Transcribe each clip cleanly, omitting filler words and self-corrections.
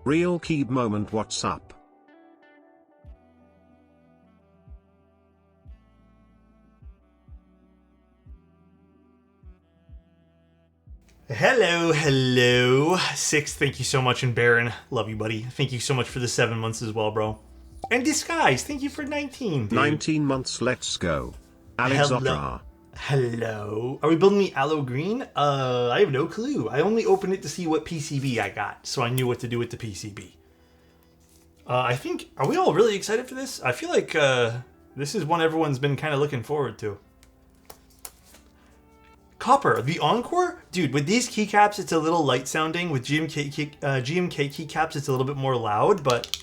Real Keeb moment, what's up? Hello. Six, thank you so much. And Baron, love you, buddy. Thank you so much for the 7 months as well, bro. And Disguise, thank you for 19, dude. 19 months, let's go. Alexotos. Hello. Are we building the Aloe Green? I have no clue. I only opened it to see what PCB I got, so I knew what to do with the PCB. I think, are we all really excited for this? I feel like this is one everyone's been kind of looking forward to. Copper, the Encore? Dude, with these keycaps, it's a little light sounding. With GMK keycaps, it's a little bit more loud, but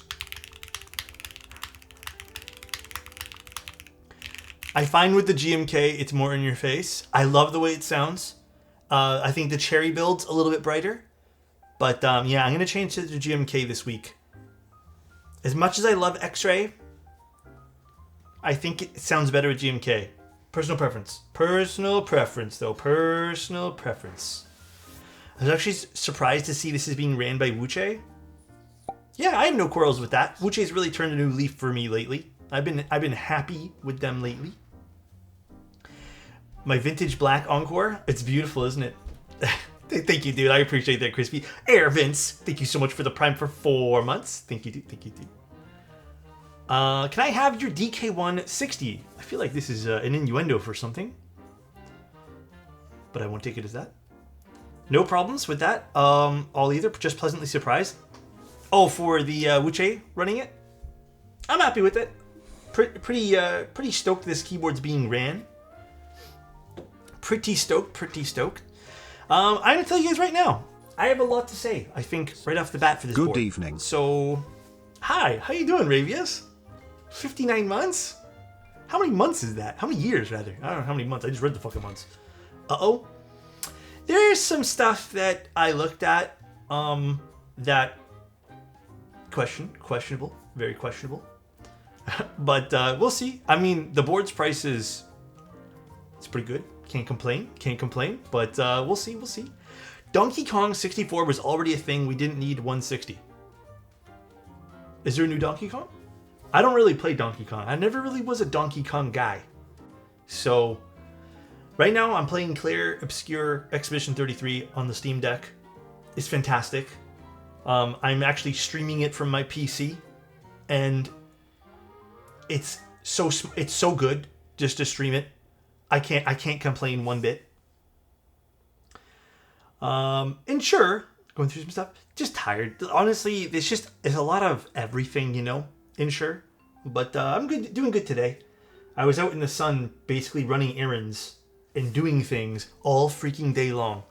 I find with the GMK, it's more in your face. I love the way it sounds. I think the Cherry build's a little bit brighter. But yeah, I'm going to change it to GMK this week. As much as I love X-Ray, I think it sounds better with GMK. Personal preference. Personal preference, though. Personal preference. I was actually surprised to see this is being ran by Wuche. Yeah, I have no quarrels with that. Wuche's really turned a new leaf for me lately. I've been happy with them lately. My vintage black Encore. It's beautiful, isn't it? Thank you, dude. I appreciate that, Crispy. Air Vince, thank you so much for the Prime for 4 months. Thank you, dude. Thank you, dude. Can I have your DK1-60? I feel like this is an innuendo for something. But I won't take it as that. No problems with that. I'll either just pleasantly surprised. Oh, for the Wuche running it? I'm happy with it. Pretty stoked this keyboard's being ran. Pretty stoked. I'm going to tell you guys right now. I have a lot to say, I think, right off the bat for this board. Good evening. So, hi. How you doing, Ravius? 59 months? How many months is that? How many years, rather? I don't know how many months. I just read the fucking months. Uh-oh. There's some stuff that I looked at that questionable. Very questionable. But we'll see. I mean, the board's price it's pretty good. Can't complain. But we'll see. Donkey Kong 64 was already a thing. We didn't need 160. Is there a new Donkey Kong? I don't really play Donkey Kong. I never really was a Donkey Kong guy. So, right now I'm playing Claire Obscure Expedition 33 on the Steam Deck. It's fantastic. I'm actually streaming it from my PC. And it's so good just to stream it. I can't complain one bit. And sure, going through some stuff, just tired. Honestly, it's a lot of everything, in sure. But I'm doing good today. I was out in the sun basically running errands and doing things all freaking day long.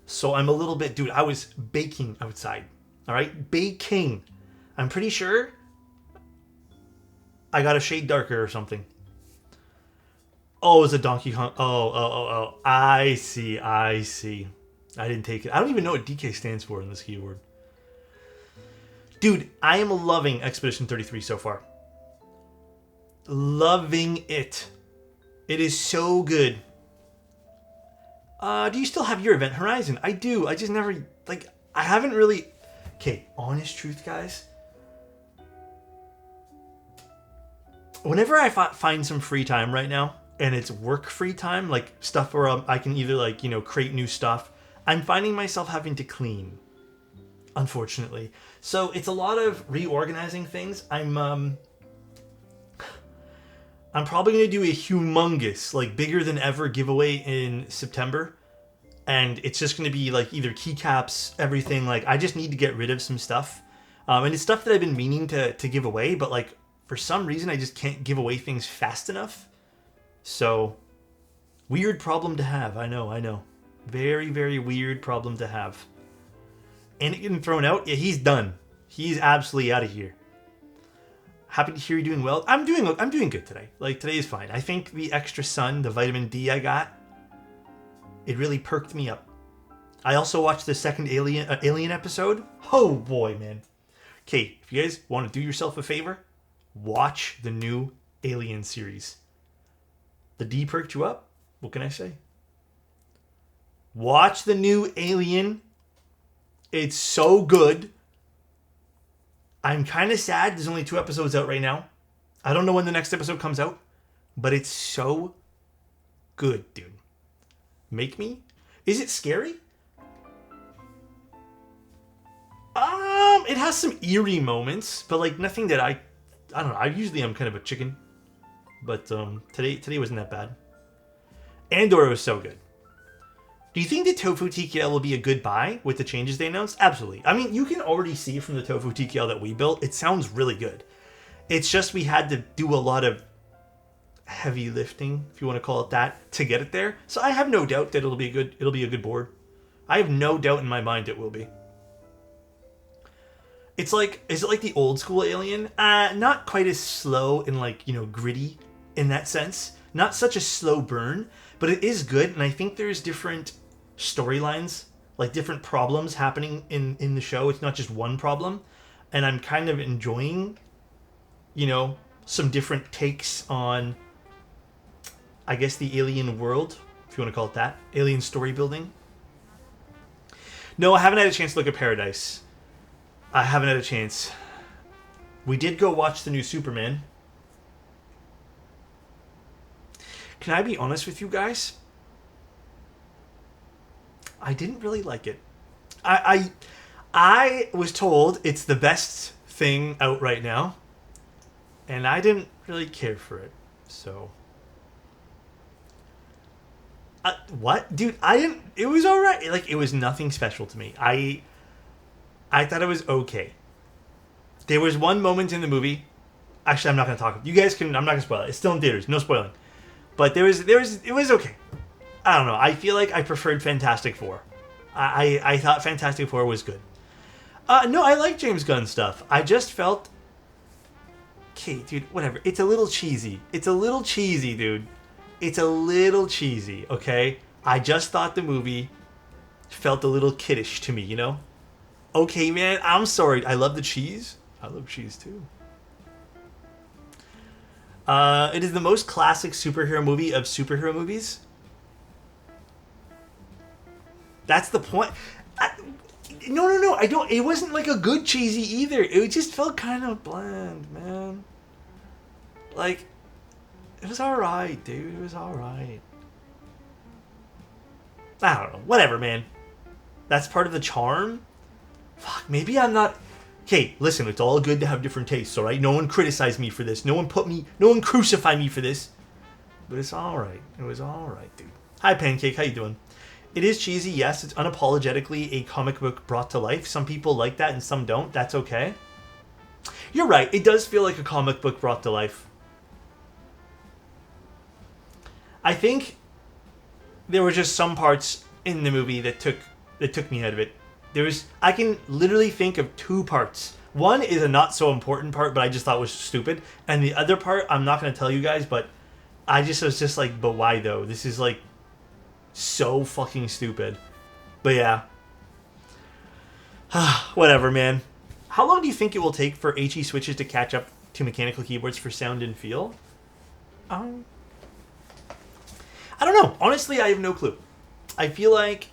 So I'm a little bit, dude, I was baking outside. All right, baking. I'm pretty sure I got a shade darker or something. Oh, it's a Donkey Kong. Oh. I see. I didn't take it. I don't even know what DK stands for in this keyboard. Dude, I am loving Expedition 33 so far. Loving it. It is so good. Do you still have your Event Horizon? I do. I just never, I haven't really... Okay, honest truth, guys. Whenever I find some free time right now, and it's work free time, like stuff where I can either create new stuff, I'm finding myself having to clean, unfortunately. So it's a lot of reorganizing things. I'm probably going to do a humongous, bigger than ever giveaway in September. And it's just going to be either keycaps, everything. I just need to get rid of some stuff. And it's stuff that I've been meaning to give away, but for some reason I just can't give away things fast enough. So, weird problem to have. I know. Very, very weird problem to have. And getting thrown out? Yeah, he's done. He's absolutely out of here. Happy to hear you're doing well. I'm doing good today. Today is fine. I think the extra sun, the vitamin D I got, it really perked me up. I also watched the second Alien episode. Oh boy, man. Okay, if you guys want to do yourself a favor, watch the new Alien series. The D perked you up? What can I say? Watch the new Alien. It's so good. I'm kind of sad there's only 2 episodes out right now. I don't know when the next episode comes out, but it's so good, dude. Make me? Is it scary? It has some eerie moments, but like nothing that I don't know. I usually am kind of a chicken, but today wasn't that bad. Andor was so good. Do you think the tofu TKL will be a good buy with the changes they announced? Absolutely. I mean, you can already see from the tofu TKL that we built, it sounds really good. It's just we had to do a lot of heavy lifting, if you want to call it that, to get it there. So I have no doubt that it'll be a good board. I have no doubt in my mind it will be. It's like, is it like the old school Alien? Not quite as slow and like, you know, gritty in that sense. Not such a slow burn, but it is good. And I think there's different storylines, like different problems happening in the show. It's not just one problem. And I'm kind of enjoying, you know, some different takes on, I guess, the Alien world, if you want to call it that. Alien story building. No, I haven't had a chance to look at Paradise. I haven't had a chance. We did go watch the new Superman. Can I be honest with you guys? I didn't really like it. I was told it's the best thing out right now, and I didn't really care for it. So, what, dude? I didn't. It was all right. Like, it was nothing special to me. I thought it was okay. There was one moment in the movie. Actually, I'm not going to talk. You guys can. I'm not going to spoil it. It's still in theaters. No spoiling. But it was okay. I don't know. I feel like I preferred Fantastic Four. I thought Fantastic Four was good. No, I like James Gunn stuff. I just felt, okay, dude, whatever. It's a little cheesy. It's a little cheesy, dude. It's a little cheesy, okay? I just thought the movie felt a little kiddish to me, you know? Okay, man, I'm sorry. I love the cheese. I love cheese, too. It is the most classic superhero movie of superhero movies. That's the point. No. I don't. It wasn't like a good cheesy either. It just felt kind of bland, man. Like, it was all right, dude. It was all right. I don't know. Whatever, man. That's part of the charm. Fuck. Maybe I'm not. Okay, listen. It's all good to have different tastes, all right? No one criticize me for this. No one crucify me for this. But it's all right. It was all right, dude. Hi, Pancake. How you doing? It is cheesy, yes. It's unapologetically a comic book brought to life. Some people like that and some don't. That's okay. You're right. It does feel like a comic book brought to life. I think there were just some parts in the movie that took me out of it. I can literally think of 2 parts. One is a not so important part, but I just thought was stupid. And the other part, I'm not going to tell you guys, but I just was just like, but why though? This is like so fucking stupid. But yeah. Whatever, man. How long do you think it will take for HE switches to catch up to mechanical keyboards for sound and feel? I don't know. Honestly, I have no clue. I feel like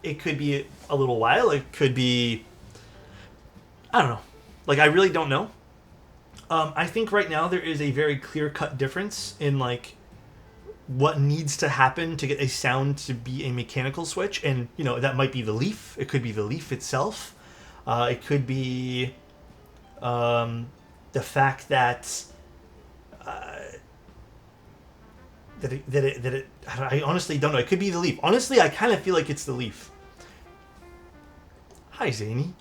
it could be a little while. It could be, I don't know. Like, I really don't know. I think right now there is a very clear-cut difference in, like, what needs to happen to get a sound to be a mechanical switch. And, you know, that might be the leaf. It could be the leaf itself. It could be the fact that I honestly don't know. It could be the leaf. Honestly, I kind of feel like it's the leaf. Hi, Zany.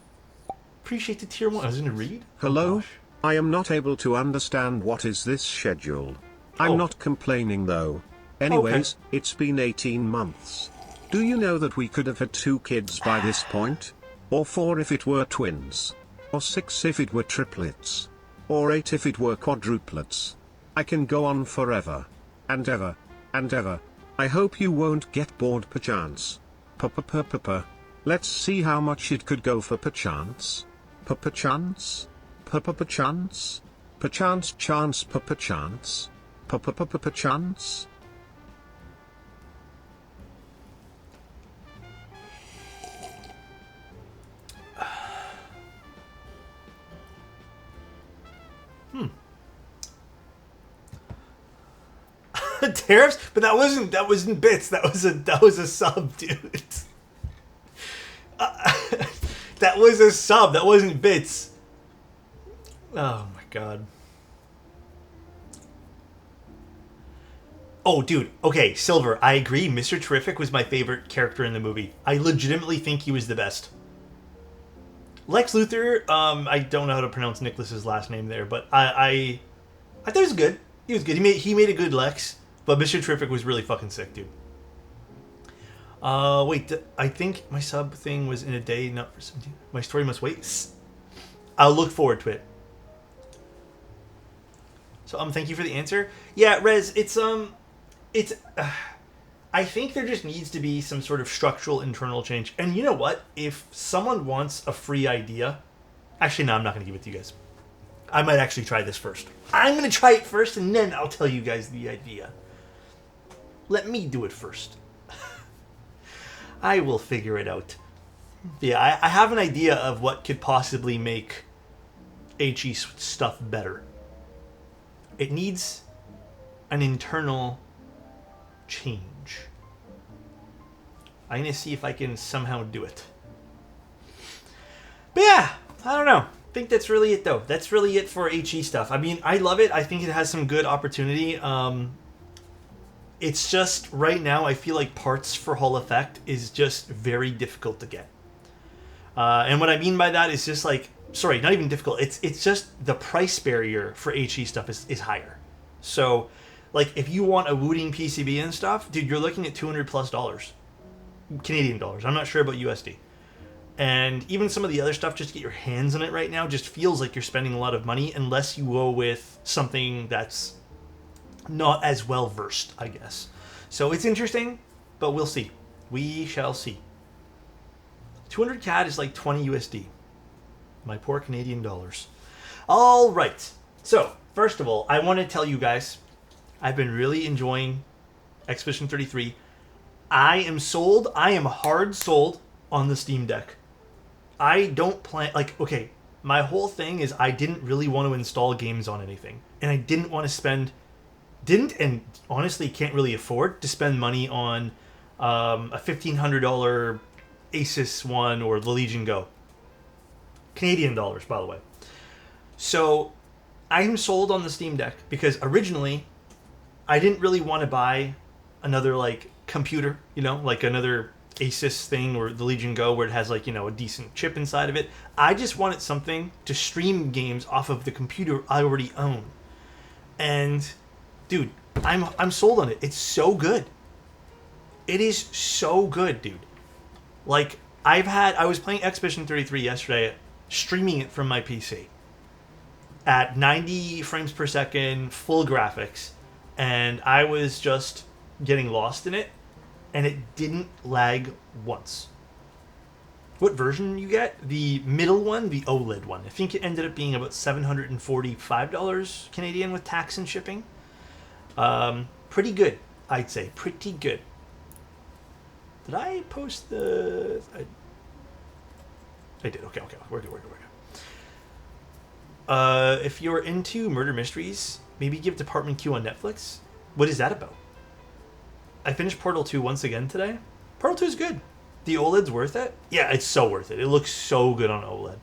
Appreciate the tier 1. I was going to read. Hello? Oh, I am not able to understand what is this schedule. I'm not complaining though. Anyways, It's been 18 months. Do you know that we could have had 2 kids by this point? Or 4 if it were twins? Or 6 if it were triplets? Or 8 if it were quadruplets? I can go on forever. And ever. And ever. I hope you won't get bored perchance. Pa. Let's see how much it could go for perchance. Perchance? Perchance? Perchance chance perchance? Perchance? Tariffs, but that wasn't bits. That was a sub, dude. That was a sub. That wasn't bits. Oh my god. Oh, dude. Okay, Silver. I agree. Mr. Terrific was my favorite character in the movie. I legitimately think he was the best. Lex Luthor. I don't know how to pronounce Nicholas's last name there, but I thought he was good. He was good. He made a good Lex, but Mr. Terrific was really fucking sick, dude. Wait. I think my sub thing was in a day, not for 17. My story must wait. I'll look forward to it. So thank you for the answer. Yeah, Rez, it's I think there just needs to be some sort of structural internal change. And you know what? If someone wants a free idea, actually no, I'm not going to give it to you guys. I might actually try this first. I'm going to try it first and then I'll tell you guys the idea. Let me do it first. I will figure it out. Yeah, I have an idea of what could possibly make HE stuff better. It needs an internal change. I'm going to see if I can somehow do it. But yeah, I don't know. I think that's really it, though. That's really it for HE stuff. I mean, I love it. I think it has some good opportunity. It's just, right now, I feel like parts for Hall Effect is just very difficult to get. And what I mean by that is just like, sorry, not even difficult. It's just the price barrier for HE stuff is higher. So, like, if you want a Wooting PCB and stuff, dude, you're looking at $200+ Canadian dollars. I'm not sure about USD. And even some of the other stuff, just to get your hands on it right now, just feels like you're spending a lot of money unless you go with something that's not as well versed, I guess. So it's interesting, but we'll see. We shall see. 200 CAD is like 20 USD. My poor Canadian dollars. All right. So, first of all, I want to tell you guys, I've been really enjoying Expedition 33. I am sold. I am hard sold on the Steam Deck. I don't plan... Like, okay, my whole thing is I didn't really want to install games on anything. And I didn't want to spend... and honestly can't really afford to spend money on a $1,500 Asus One or the Legion Go. Canadian dollars, by the way. So, I'm sold on the Steam Deck because originally I didn't really want to buy another, like, computer, you know, like another Asus thing or the Legion Go where it has, like, you know, a decent chip inside of it. I just wanted something to stream games off of the computer I already own. And, dude, I'm sold on it. It's so good. It is so good, dude. Like, I was playing Expedition 33 yesterday, streaming it from my PC at 90 frames per second, full graphics, and I was just getting lost in it, and it didn't lag once. What version you get? The middle one, the OLED one. I think it ended up being about $745 Canadian with tax and shipping. Pretty good, I'd say. Pretty good. Did I post the... I did. Okay. We're good. If you're into murder mysteries, maybe give Department Q on Netflix. What is that about? I finished Portal 2 once again today. Portal 2 is good. The OLED's worth it? Yeah, it's so worth it. It looks so good on OLED.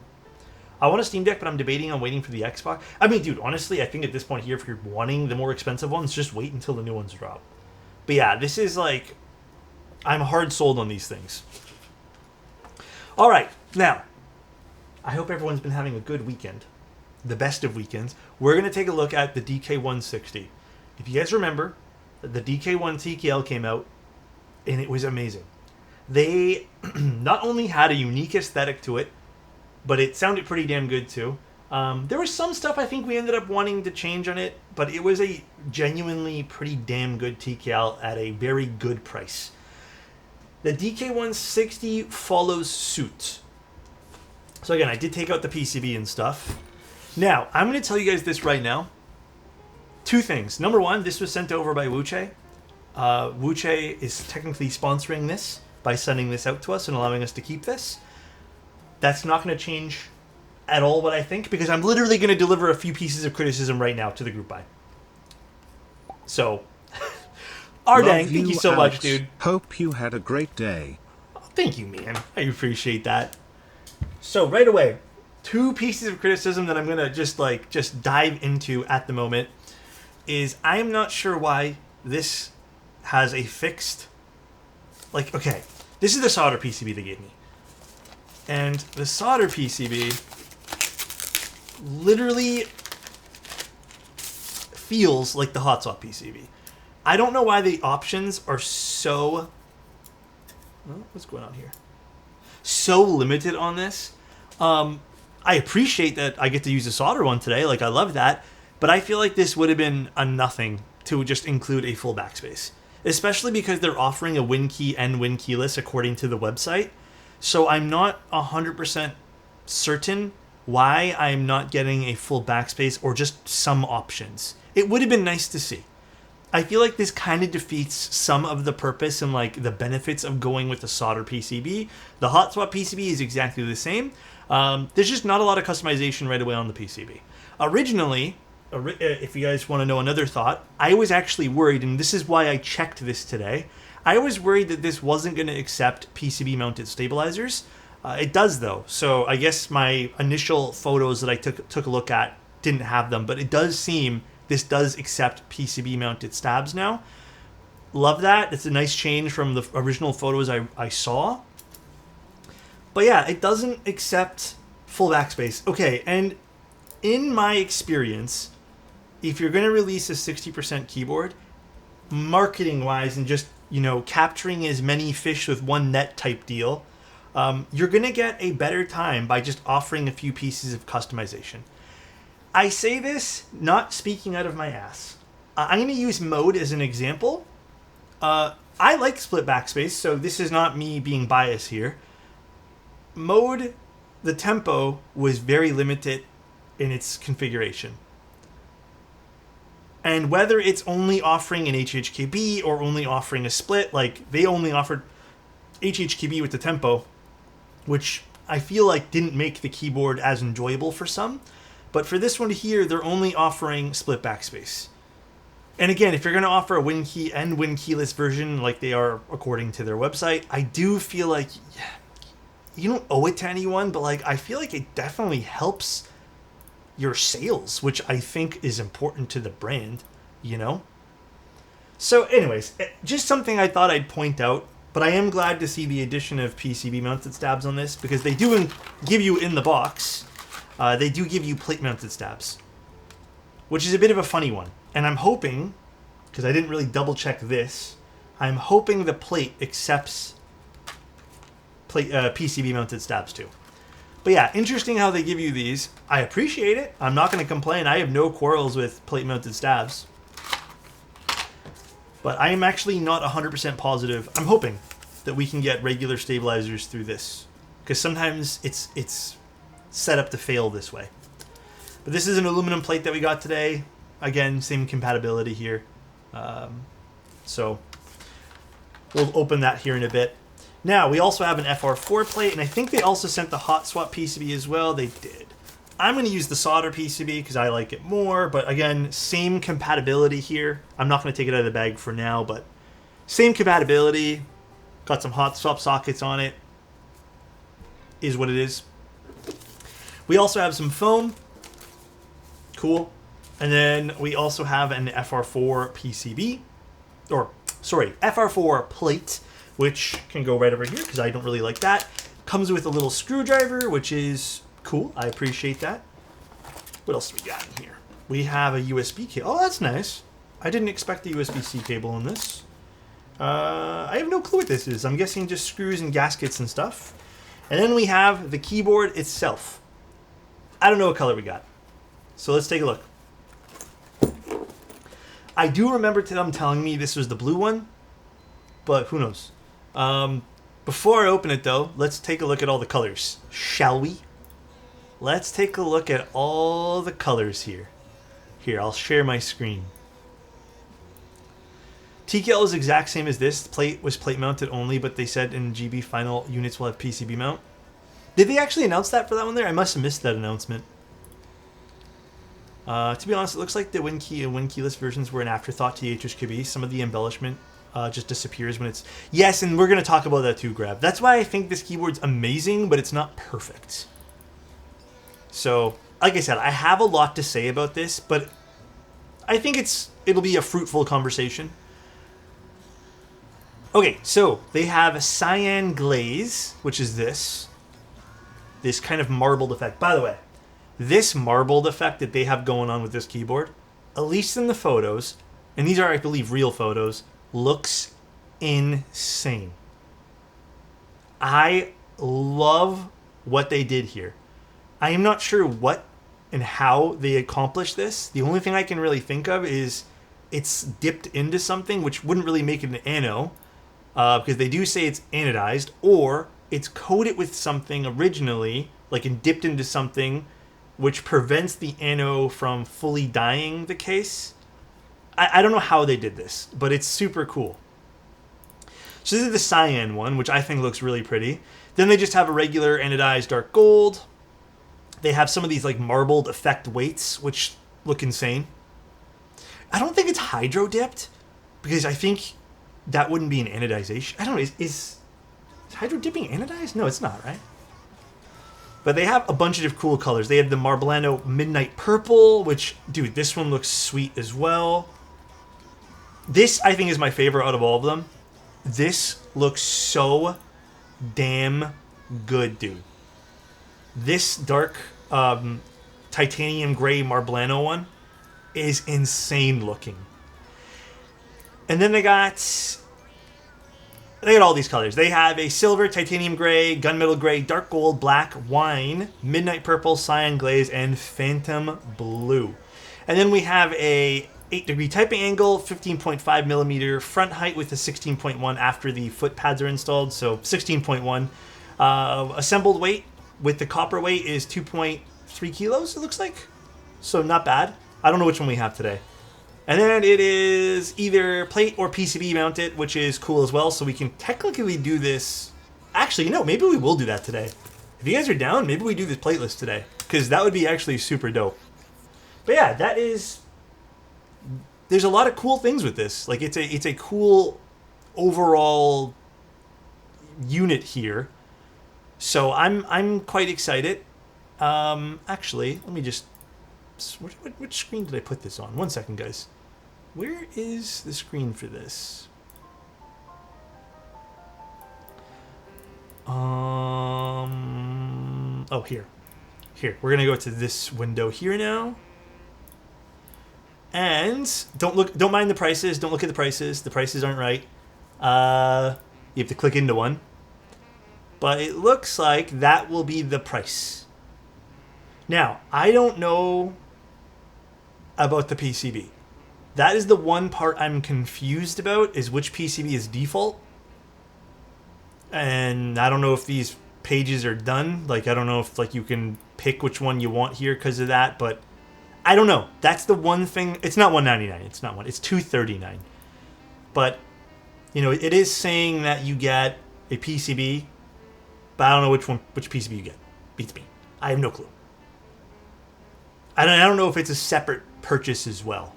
I want a Steam Deck, but I'm debating on waiting for the Xbox. I mean, dude, honestly, I think at this point here, if you're wanting the more expensive ones, just wait until the new ones drop. But yeah, this is like... I'm hard sold on these things. All right, now, I hope everyone's been having a good weekend. The best of weekends. We're going to take a look at the DK1-60. If you guys remember, the DK1 TKL came out, and it was amazing. They not only had a unique aesthetic to it, but it sounded pretty damn good too. There was some stuff I think we ended up wanting to change on it, but it was a genuinely pretty damn good TKL at a very good price. The DK1-60 follows suit. So again, I did take out the PCB and stuff. Now, I'm going to tell you guys this right now. Two things. Number one, this was sent over by Wuche. Wuche is technically sponsoring this by sending this out to us and allowing us to keep this. That's not going to change at all what I think, because I'm literally going to deliver a few pieces of criticism right now to the group buy. So, Ardang, thank you so much, Alex. dude. Hope you had a great day. Thank you, man. I appreciate that. So right away, 2 pieces of criticism that I'm gonna just dive into at the moment is I am not sure why this has a fixed, okay, this is the solder PCB they gave me, and the solder PCB literally feels like the hot swap PCB. I don't know why the options are so, what's going on here? So limited on this. I appreciate that I get to use the solder one today. Like, I love that. But I feel like this would have been a nothing to just include a full backspace. Especially because they're offering a WinKey and WinKeyless according to the website. So I'm not 100% certain why I'm not getting a full backspace or just some options. It would have been nice to see. I feel like this kind of defeats some of the purpose and the benefits of going with the solder PCB. The hot swap PCB is exactly the same. There's just not a lot of customization right away on the PCB. Originally, if you guys want to know another thought, I was actually worried, and this is why I checked this today. I was worried that this wasn't going to accept PCB mounted stabilizers. It does though, so I guess my initial photos that I took a look at didn't have them, but it does seem this does accept PCB mounted stabs now. Love that. It's a nice change from the original photos I saw. But yeah, it doesn't accept full backspace. Okay, and in my experience, if you're going to release a 60% keyboard, marketing-wise and just, capturing as many fish with one net type deal, you're going to get a better time by just offering a few pieces of customization. I say this not speaking out of my ass. I'm going to use mode as an example. I like split backspace, so this is not me being biased here. Mode, the tempo was very limited in its configuration. And whether it's only offering an HHKB or only offering a split, they only offered HHKB with the tempo, which I feel like didn't make the keyboard as enjoyable for some. But for this one here, they're only offering split backspace. And again, if you're going to offer a WinKey and WinKeyless version like they are according to their website, I do feel like you don't owe it to anyone, but I feel like it definitely helps your sales, which I think is important to the brand, So anyways, just something I thought I'd point out, but I am glad to see the addition of PCB mounted stabs on this because they do give you in the box, they do give you plate mounted stabs, which is a bit of a funny one. And I'm hoping, because I didn't really double check this, I'm hoping the plate accepts PCB mounted stabs too. But yeah, interesting how they give you these. I appreciate it. I'm not going to complain. I have no quarrels with plate mounted stabs. But I am actually not 100% positive. I'm hoping that we can get regular stabilizers through this, because sometimes it's set up to fail this way. But this is an aluminum plate that we got today. Again, same compatibility here. So we'll open that here in a bit. Now, we also have an FR4 plate, and I think they also sent the hot swap PCB as well. They did. I'm going to use the solder PCB because I like it more, but again, same compatibility here. I'm not going to take it out of the bag for now, but same compatibility. Got some hot swap sockets on it. Is what it is. We also have some foam. Cool. And then we also have an FR4 PCB. FR4 plate, which can go right over here because I don't really like that. Comes with a little screwdriver, which is cool. I appreciate that. What else do we got in here? We have a USB cable. Oh, that's nice. I didn't expect the USB-C cable in this. I have no clue what this is. I'm guessing just screws and gaskets and stuff. And then we have the keyboard itself. I don't know what color we got. So let's take a look. I do remember them telling me this was the blue one, but who knows? Before I open it though, let's take a look at all the colors, shall we? Let's take a look at all the colors here. Here, I'll share my screen. TKL is exact same as this. The plate was plate mounted only, but they said in GB final units will have PCB mount. Did they actually announce that for that one there? I must have missed that announcement. To be honest, it looks like the WinKey and WinKeyless versions were an afterthought to the HHKB. Some of the embellishment just disappears when it's... Yes, and we're going to talk about that too, Grab. That's why I think this keyboard's amazing, but it's not perfect. So, like I said, I have a lot to say about this, but I think it'll be a fruitful conversation. Okay, so they have cyan glaze, which is this kind of marbled effect. By the way, this marbled effect that they have going on with this keyboard, at least in the photos, and these are, I believe, real photos, looks insane. I love what they did here. I am not sure what and how they accomplished this. The only thing I can really think of is it's dipped into something, which wouldn't really make it an ano, because they do say it's anodized, or it's coated with something originally, like and dipped into something, which prevents the ano from fully dyeing the case. I don't know how they did this, but it's super cool. So this is the cyan one, which I think looks really pretty. Then they just have a regular anodized dark gold. They have some of these like marbled effect weights, which look insane. I don't think it's hydro dipped, because I think that wouldn't be an anodization. I don't know, is hydro dipping anodized? No, it's not, right? But they have a bunch of cool colors. They have the Marblano Midnight Purple, which, dude, this one looks sweet as well. This, I think, is my favorite out of all of them. This looks so damn good, dude. This dark titanium gray Marblano one is insane looking. And then they got all these colors. They have a silver, titanium gray, gunmetal gray, dark gold, black, wine, midnight purple, cyan glaze, and phantom blue. And then we have a 8-degree typing angle, 15.5 millimeter front height with a 16.1 after the foot pads are installed, so 16.1. Assembled weight with the copper weight is 2.3 kilos, it looks like. So not bad. I don't know which one we have today. And then it is either plate or PCB mounted, which is cool as well. So we can technically do this. Actually, maybe we will do that today. If you guys are down, maybe we do this plateless today, because that would be actually super dope. But yeah, that is... There's a lot of cool things with this. Like, it's a cool overall unit here. So I'm quite excited. Actually, let me just... Which screen did I put this on? 1 second, guys. Where is the screen for this? Oh, here. Here, we're gonna go to this window here now. And don't mind the prices. Don't look at the prices. The prices aren't right. You have to click into one. But it looks like that will be the price. Now, I don't know about the PCB. That is the one part I'm confused about, is which PCB is default. And I don't know if these pages are done. Like, I don't know if like you can pick which one you want here because of that, but I don't know. That's the one thing. It's not $199. It's not one. It's $239. But it is saying that you get a PCB, but I don't know which PCB you get. Beats me. I have no clue. I don't know if it's a separate purchase as well.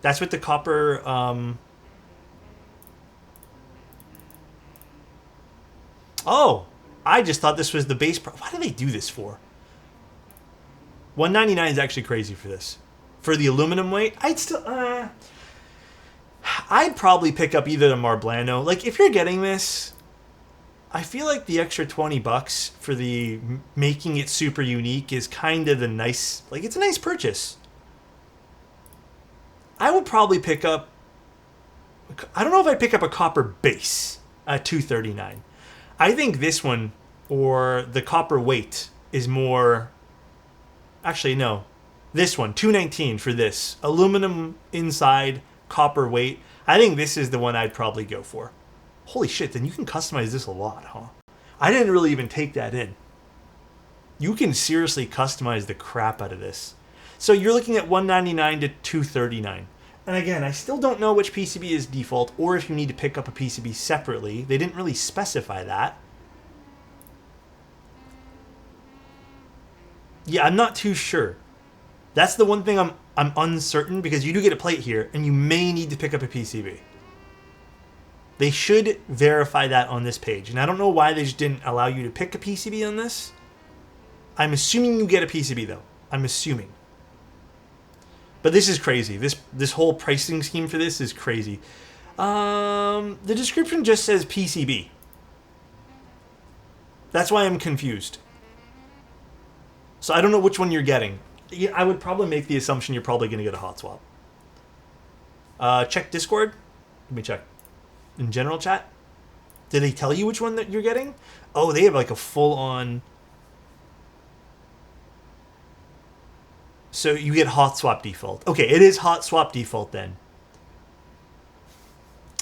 That's what the copper... Oh! I just thought this was the base price. Why do they do this for? $199 is actually crazy for this. For the aluminum weight, I'd probably pick up either the Marblano. Like, if you're getting this, I feel like the extra $20 for the making it super unique is kind of the nice... Like, it's a nice purchase. I would probably pick up... I don't know if I'd pick up a copper base at $239. I think this one, or the copper weight, is more... Actually, no. This one, $219 for this. Aluminum inside, copper weight. I think this is the one I'd probably go for. Holy shit, then you can customize this a lot, huh? I didn't really even take that in. You can seriously customize the crap out of this. So you're looking at $199 to $239. And again, I still don't know which PCB is default, or if you need to pick up a PCB separately. They didn't really specify that. Yeah, I'm not too sure. That's the one thing I'm uncertain, because you do get a plate here, and you may need to pick up a PCB. They should verify that on this page. And I don't know why they just didn't allow you to pick a PCB on this. I'm assuming you get a PCB though. I'm assuming. But this is crazy. This whole pricing scheme for this is crazy. The description just says PCB. That's why I'm confused. So I don't know which one you're getting. I would probably make the assumption you're probably going to get a hot swap. Check Discord. Let me check. In general chat. Did they tell you which one that you're getting? Oh, they have like a full-on... So you get hot swap default. Okay, it is hot swap default then.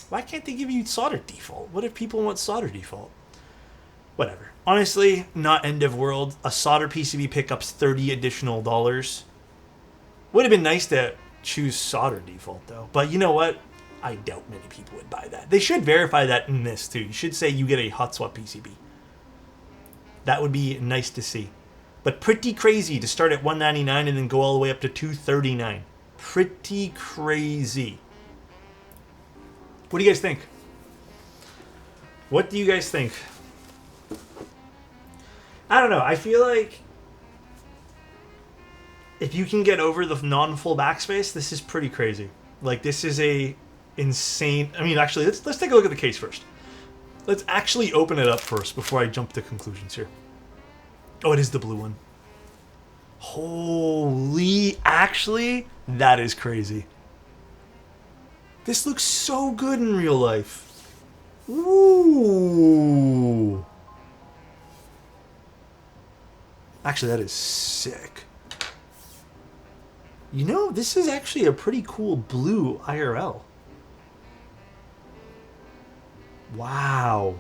Why can't they give you solder default? What if people want solder default? Whatever. Honestly, not end of world. A solder PCB pickups $30 additional. Would have been nice to choose solder default though. But you know what? I doubt many people would buy that. They should verify that in this too. You should say you get a hot swap PCB. That would be nice to see. But pretty crazy to start at $199 and then go all the way up to $239. Pretty crazy. What do you guys think? What do you guys think? I don't know. I feel like if you can get over the non-full backspace, this is pretty crazy. Like, this is a insane... I mean, actually, let's take a look at the case first. Let's actually open it up first before I jump to conclusions here. Oh, it is the blue one. Holy... Actually, that is crazy. This looks so good in real life. Ooh. Actually, that is sick. You know, this is actually a pretty cool blue IRL. Wow.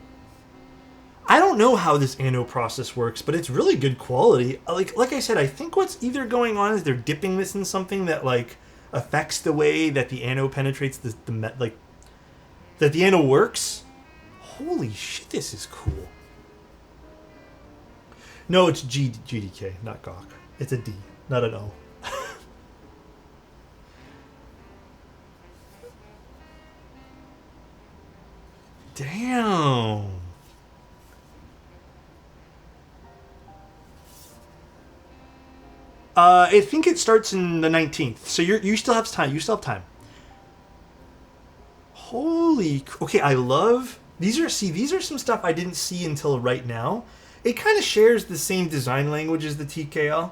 I don't know how this anode process works, but it's really good quality. Like I said, I think what's either going on is they're dipping this in something that like affects the way that the anode penetrates that the anode works. Holy shit, this is cool. No, it's GDK, not GOK. It's a D, not an O. Damn. I think it starts in the 19th, so you still have time. You still have time. Holy, okay. I love these are some stuff I didn't see until right now. It kind of shares the same design language as the TKL.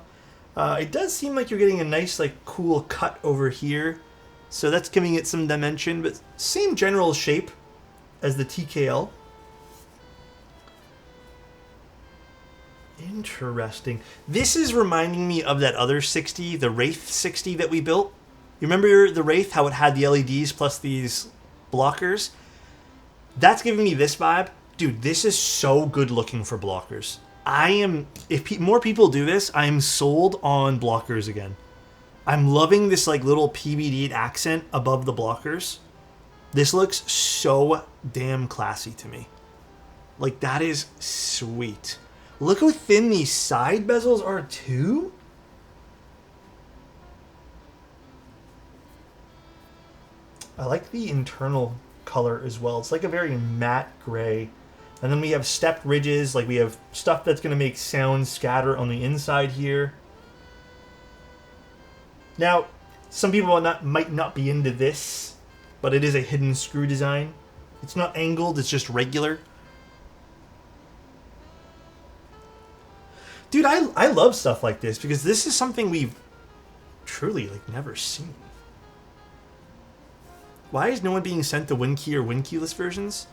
It does seem like you're getting a nice, like, cool cut over here, so that's giving it some dimension, but same general shape as the TKL. Interesting. This is reminding me of that other 60, the Wraith 60 that we built. You remember the Wraith, how it had the LEDs plus these blockers? That's giving me this vibe. Dude, this is so good looking for blockers. If more people do this, I am sold on blockers again. I'm loving this like little PVD accent above the blockers. This looks so damn classy to me. Like, that is sweet. Look how thin these side bezels are too. I like the internal color as well. It's like a very matte gray. And then we have stepped ridges. Like, we have stuff that's going to make sound scatter on the inside here. Now, some people might not be into this, but it is a hidden screw design. It's not angled, it's just regular. Dude, I love stuff like this because this is something we've truly like never seen. Why is no one being sent the WinKey or WinKeyless versions?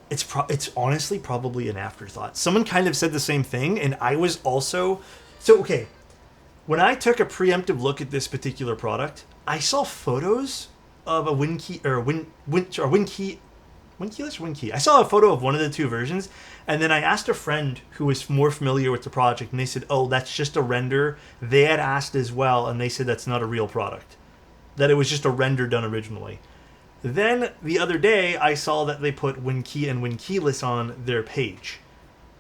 It's honestly probably an afterthought. Someone kind of said the same thing, and I was also... So, okay, when I took a preemptive look at this particular product, I saw photos of a WinKey or WinKey... WinKeyless or WinKey? I saw a photo of one of the two versions, and then I asked a friend who was more familiar with the project, and they said, oh, that's just a render. They had asked as well, and they said that's not a real product. That it was just a render done originally. Then, the other day, I saw that they put WinKey and WinKeyless on their page.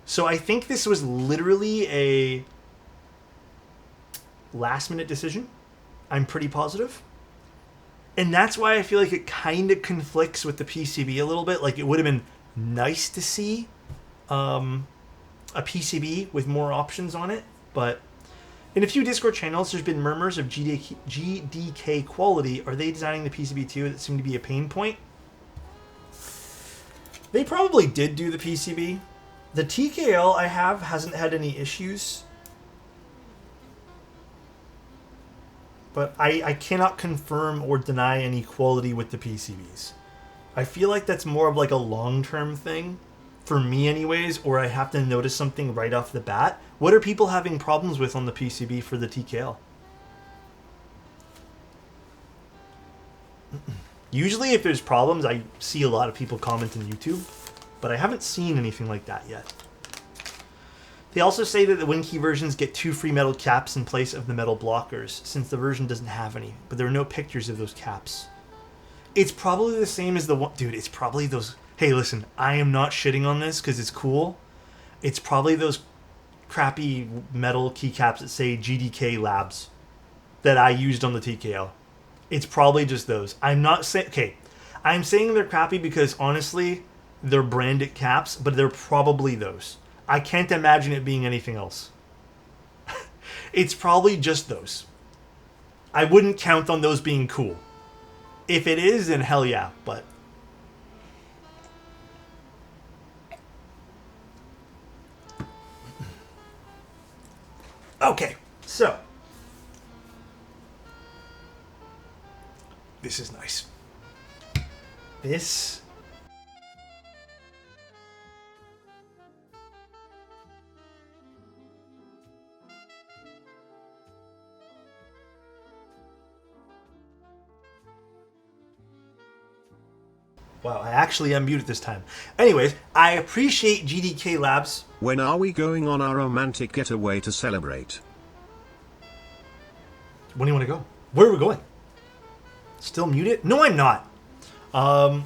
So I think this was literally a last-minute decision. I'm pretty positive. And that's why I feel like it kind of conflicts with the PCB a little bit. Like, it would have been nice to see a PCB with more options on it. But in a few Discord channels, there's been murmurs of GDK quality. Are they designing the PCB too? That seemed to be a pain point. They probably did do the PCB. The TKL I have hasn't had any issues. But I cannot confirm or deny any quality with the PCBs. I feel like that's more of like a long-term thing, for me anyways, or I have to notice something right off the bat. What are people having problems with on the PCB for the TKL? Usually if there's problems, I see a lot of people comment on YouTube, but I haven't seen anything like that yet. They also say that the WinKey versions get 2 free metal caps in place of the metal blockers, since the version doesn't have any, but there are no pictures of those caps. It's probably the same as the one... Dude, it's probably those... Hey, listen, I am not shitting on this because it's cool. It's probably those crappy metal keycaps that say GDK Labs that I used on the TKL. It's probably just those. I'm not saying... Okay, I'm saying they're crappy because, honestly, they're branded caps, but they're probably those. I can't imagine it being anything else. It's probably just those. I wouldn't count on those being cool. If it is, then hell yeah, but... Okay, so... This is nice. This... Wow, I actually unmuted this time. Anyways, I appreciate GDK Labs. When are we going on our romantic getaway to celebrate? When do you want to go? Where are we going? Still muted? No, I'm not. I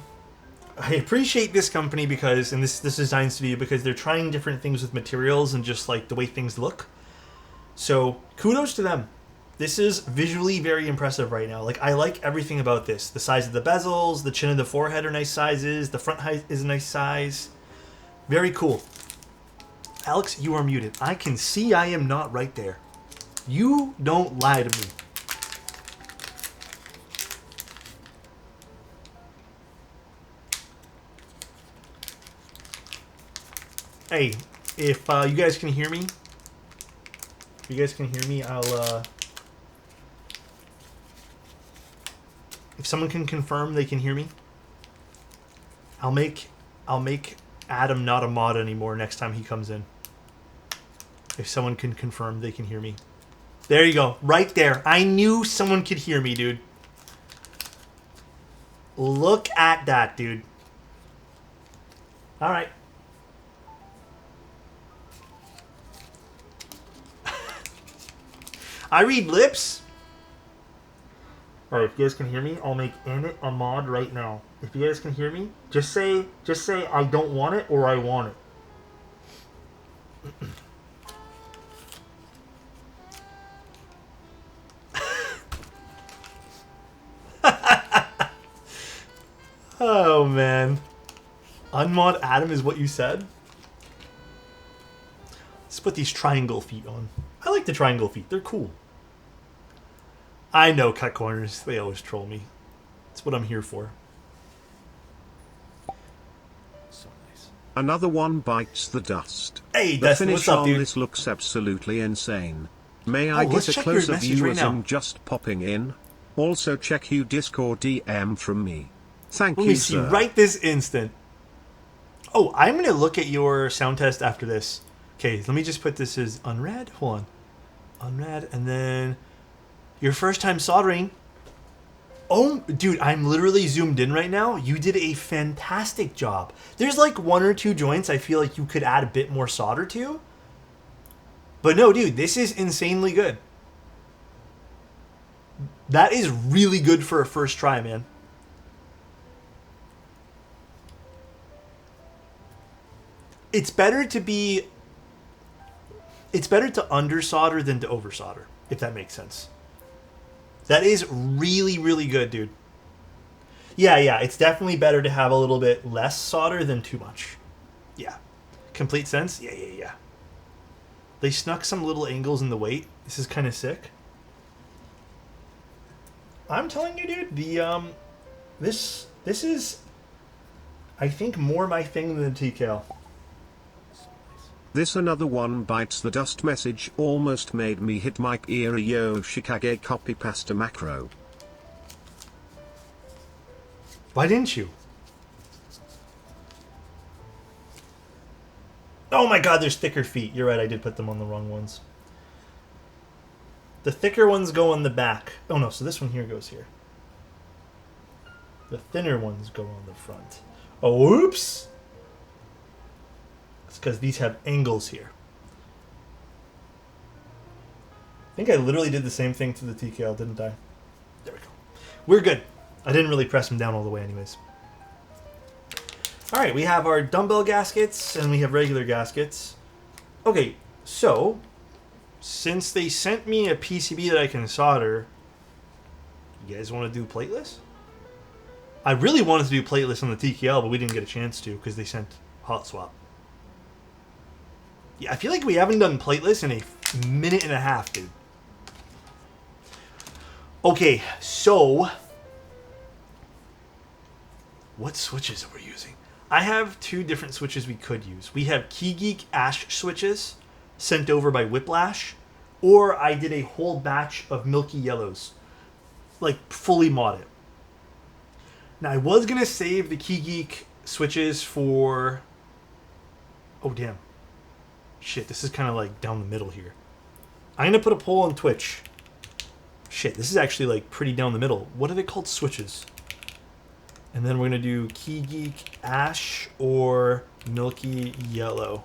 appreciate this company because, and this design studio, because they're trying different things with materials and just like the way things look. So kudos to them. This is visually very impressive right now. Like, I like everything about this. The size of the bezels, the chin and the forehead are nice sizes. The front height is a nice size. Very cool. Alex, you are muted. I can see I am not right there. You don't lie to me. Hey, if you guys can hear me, I'll... If someone can confirm they can hear me, I'll make Adam not a mod anymore next time he comes in. If someone can confirm they can hear me. There you go. Right there. I knew someone could hear me, dude. Look at that, dude. All right. I read lips. Alright, if you guys can hear me, I'll make Annette a mod right now. If you guys can hear me, just say I don't want it or I want it. Oh man. Unmod Adam is what you said? Let's put these triangle feet on. I like the triangle feet, they're cool. I know cut corners. They always troll me. That's what I'm here for. So nice. Another one bites the dust. Hey, the Dustin, finish what's up, on dude? this looks absolutely insane. May I let's get a check your closer message view right as now. I'm just popping in? Also check you Discord DM from me. Thank Let you, me see sir. right this instant. Oh, I'm going to look at your sound test after this. Okay, let me just put this as unread. Hold on. Unread, and then... Your first time soldering. Oh, dude, I'm literally zoomed in right now. You did a fantastic job. There's like 1 or 2 joints I feel like you could add a bit more solder to. But no, dude, this is insanely good. That is really good for a first try, man. It's better to under solder than to over solder, if that makes sense. That is really, really good, dude. Yeah, it's definitely better to have a little bit less solder than too much. Yeah. Complete sense? Yeah. They snuck some little angles in the weight. This is kind of sick. I'm telling you, dude, this is, I think, more my thing than the TKL. This another one bites the dust message almost made me hit my ear yo Shikage copy pasta macro. Why didn't you? Oh my god, there's thicker feet. You're right, I did put them on the wrong ones. The thicker ones go on the back. Oh no, so this one here goes here. The thinner ones go on the front. Oh, oops! It's because these have angles here. I think I literally did the same thing to the TKL, didn't I? There we go. We're good. I didn't really press them down all the way anyways. Alright, we have our dumbbell gaskets and we have regular gaskets. Okay, so since they sent me a PCB that I can solder, you guys want to do plateless? I really wanted to do plateless on the TKL, but we didn't get a chance to because they sent hot swap. Yeah, I feel like we haven't done plateless in a minute and a half, dude. Okay, so what switches are we using? I have two different switches we could use. We have KeyGeek Ash switches sent over by Whiplash, or I did a whole batch of milky yellows, like fully modded. Now I was gonna save the KeyGeek switches for. Oh damn! Shit, this is kind of like down the middle here. I'm gonna put a poll on Twitch. Shit, this is actually like pretty down the middle. What are they called? Switches. And then we're going to do KeyGeek Ash or Milky Yellow.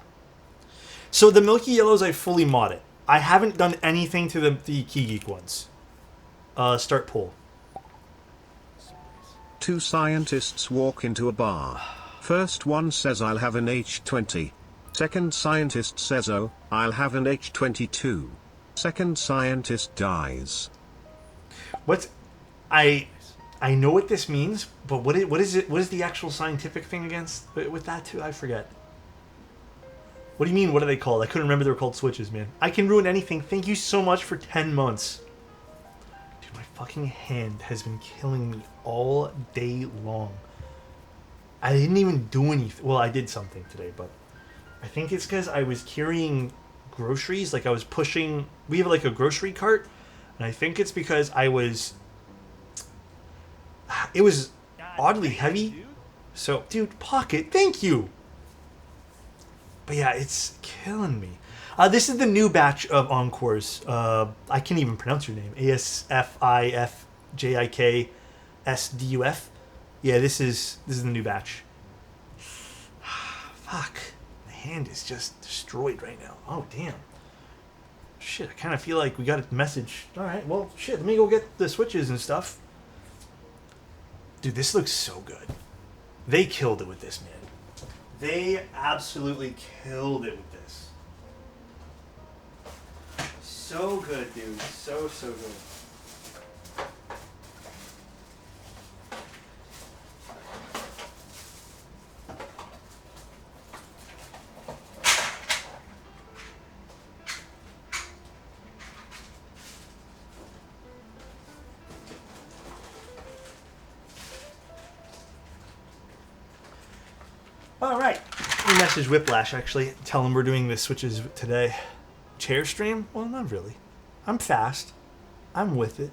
So the Milky Yellows I fully modded. I haven't done anything to the KeyGeek ones. Start poll. Two scientists walk into a bar. First one says I'll have an H20. Second scientist says oh, I'll have an H22. Second scientist dies. What's... I know what this means, but what is it? What is the actual scientific thing against with that too? I forget. What do you mean? What are they called? I couldn't remember they were called switches, man. I can ruin anything. Thank you so much for 10 months. Dude, my fucking hand has been killing me all day long. I didn't even do anything. Well, I did something today, but I think it's because I was carrying groceries. Like I was pushing. We have like a grocery cart, and I think it's because I was. It was oddly heavy. So, dude, Pocket, thank you. But yeah, it's killing me. This is the new batch of Encores. I can't even pronounce your name. ASFIFJIKSDUF. Yeah, this is the new batch. Fuck. My hand is just destroyed right now. Oh, damn. Shit, I kind of feel like we got a message. All right, well, shit, let me go get the switches and stuff. Dude, this looks so good. They killed it with this, man. They absolutely killed it with this. So good, dude. So good. All right. We message Whiplash, actually. Tell him we're doing the switches today. Chair stream? Well, not really. I'm fast. I'm with it.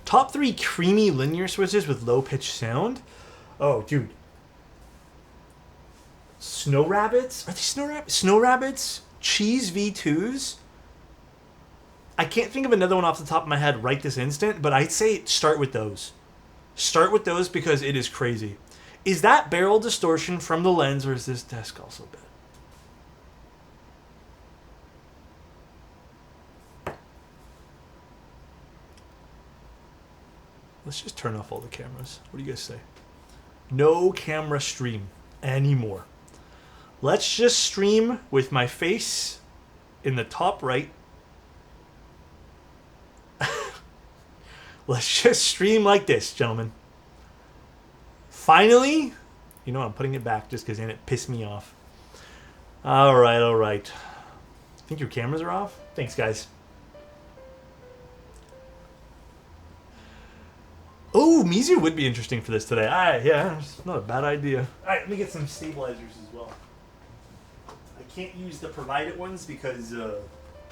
Top 3 creamy linear switches with low pitch sound? Oh, dude. Snow Rabbits? Are they Snow Rabbits? Snow Rabbits? Cheese V2s? I can't think of another one off the top of my head right this instant, but I'd say start with those. Start with those because it is crazy. Is that barrel distortion from the lens, or is this desk also bad? Let's just turn off all the cameras. What do you guys say? No camera stream anymore. Let's just stream with my face in the top right. Let's just stream like this, gentlemen. Finally, you know, I'm putting it back just because it pissed me off. All right, all right. Think your cameras are off? Thanks, guys. Oh, Mizu would be interesting for this today. Yeah, it's not a bad idea. All right, let me get some stabilizers as well. I can't use the provided ones because,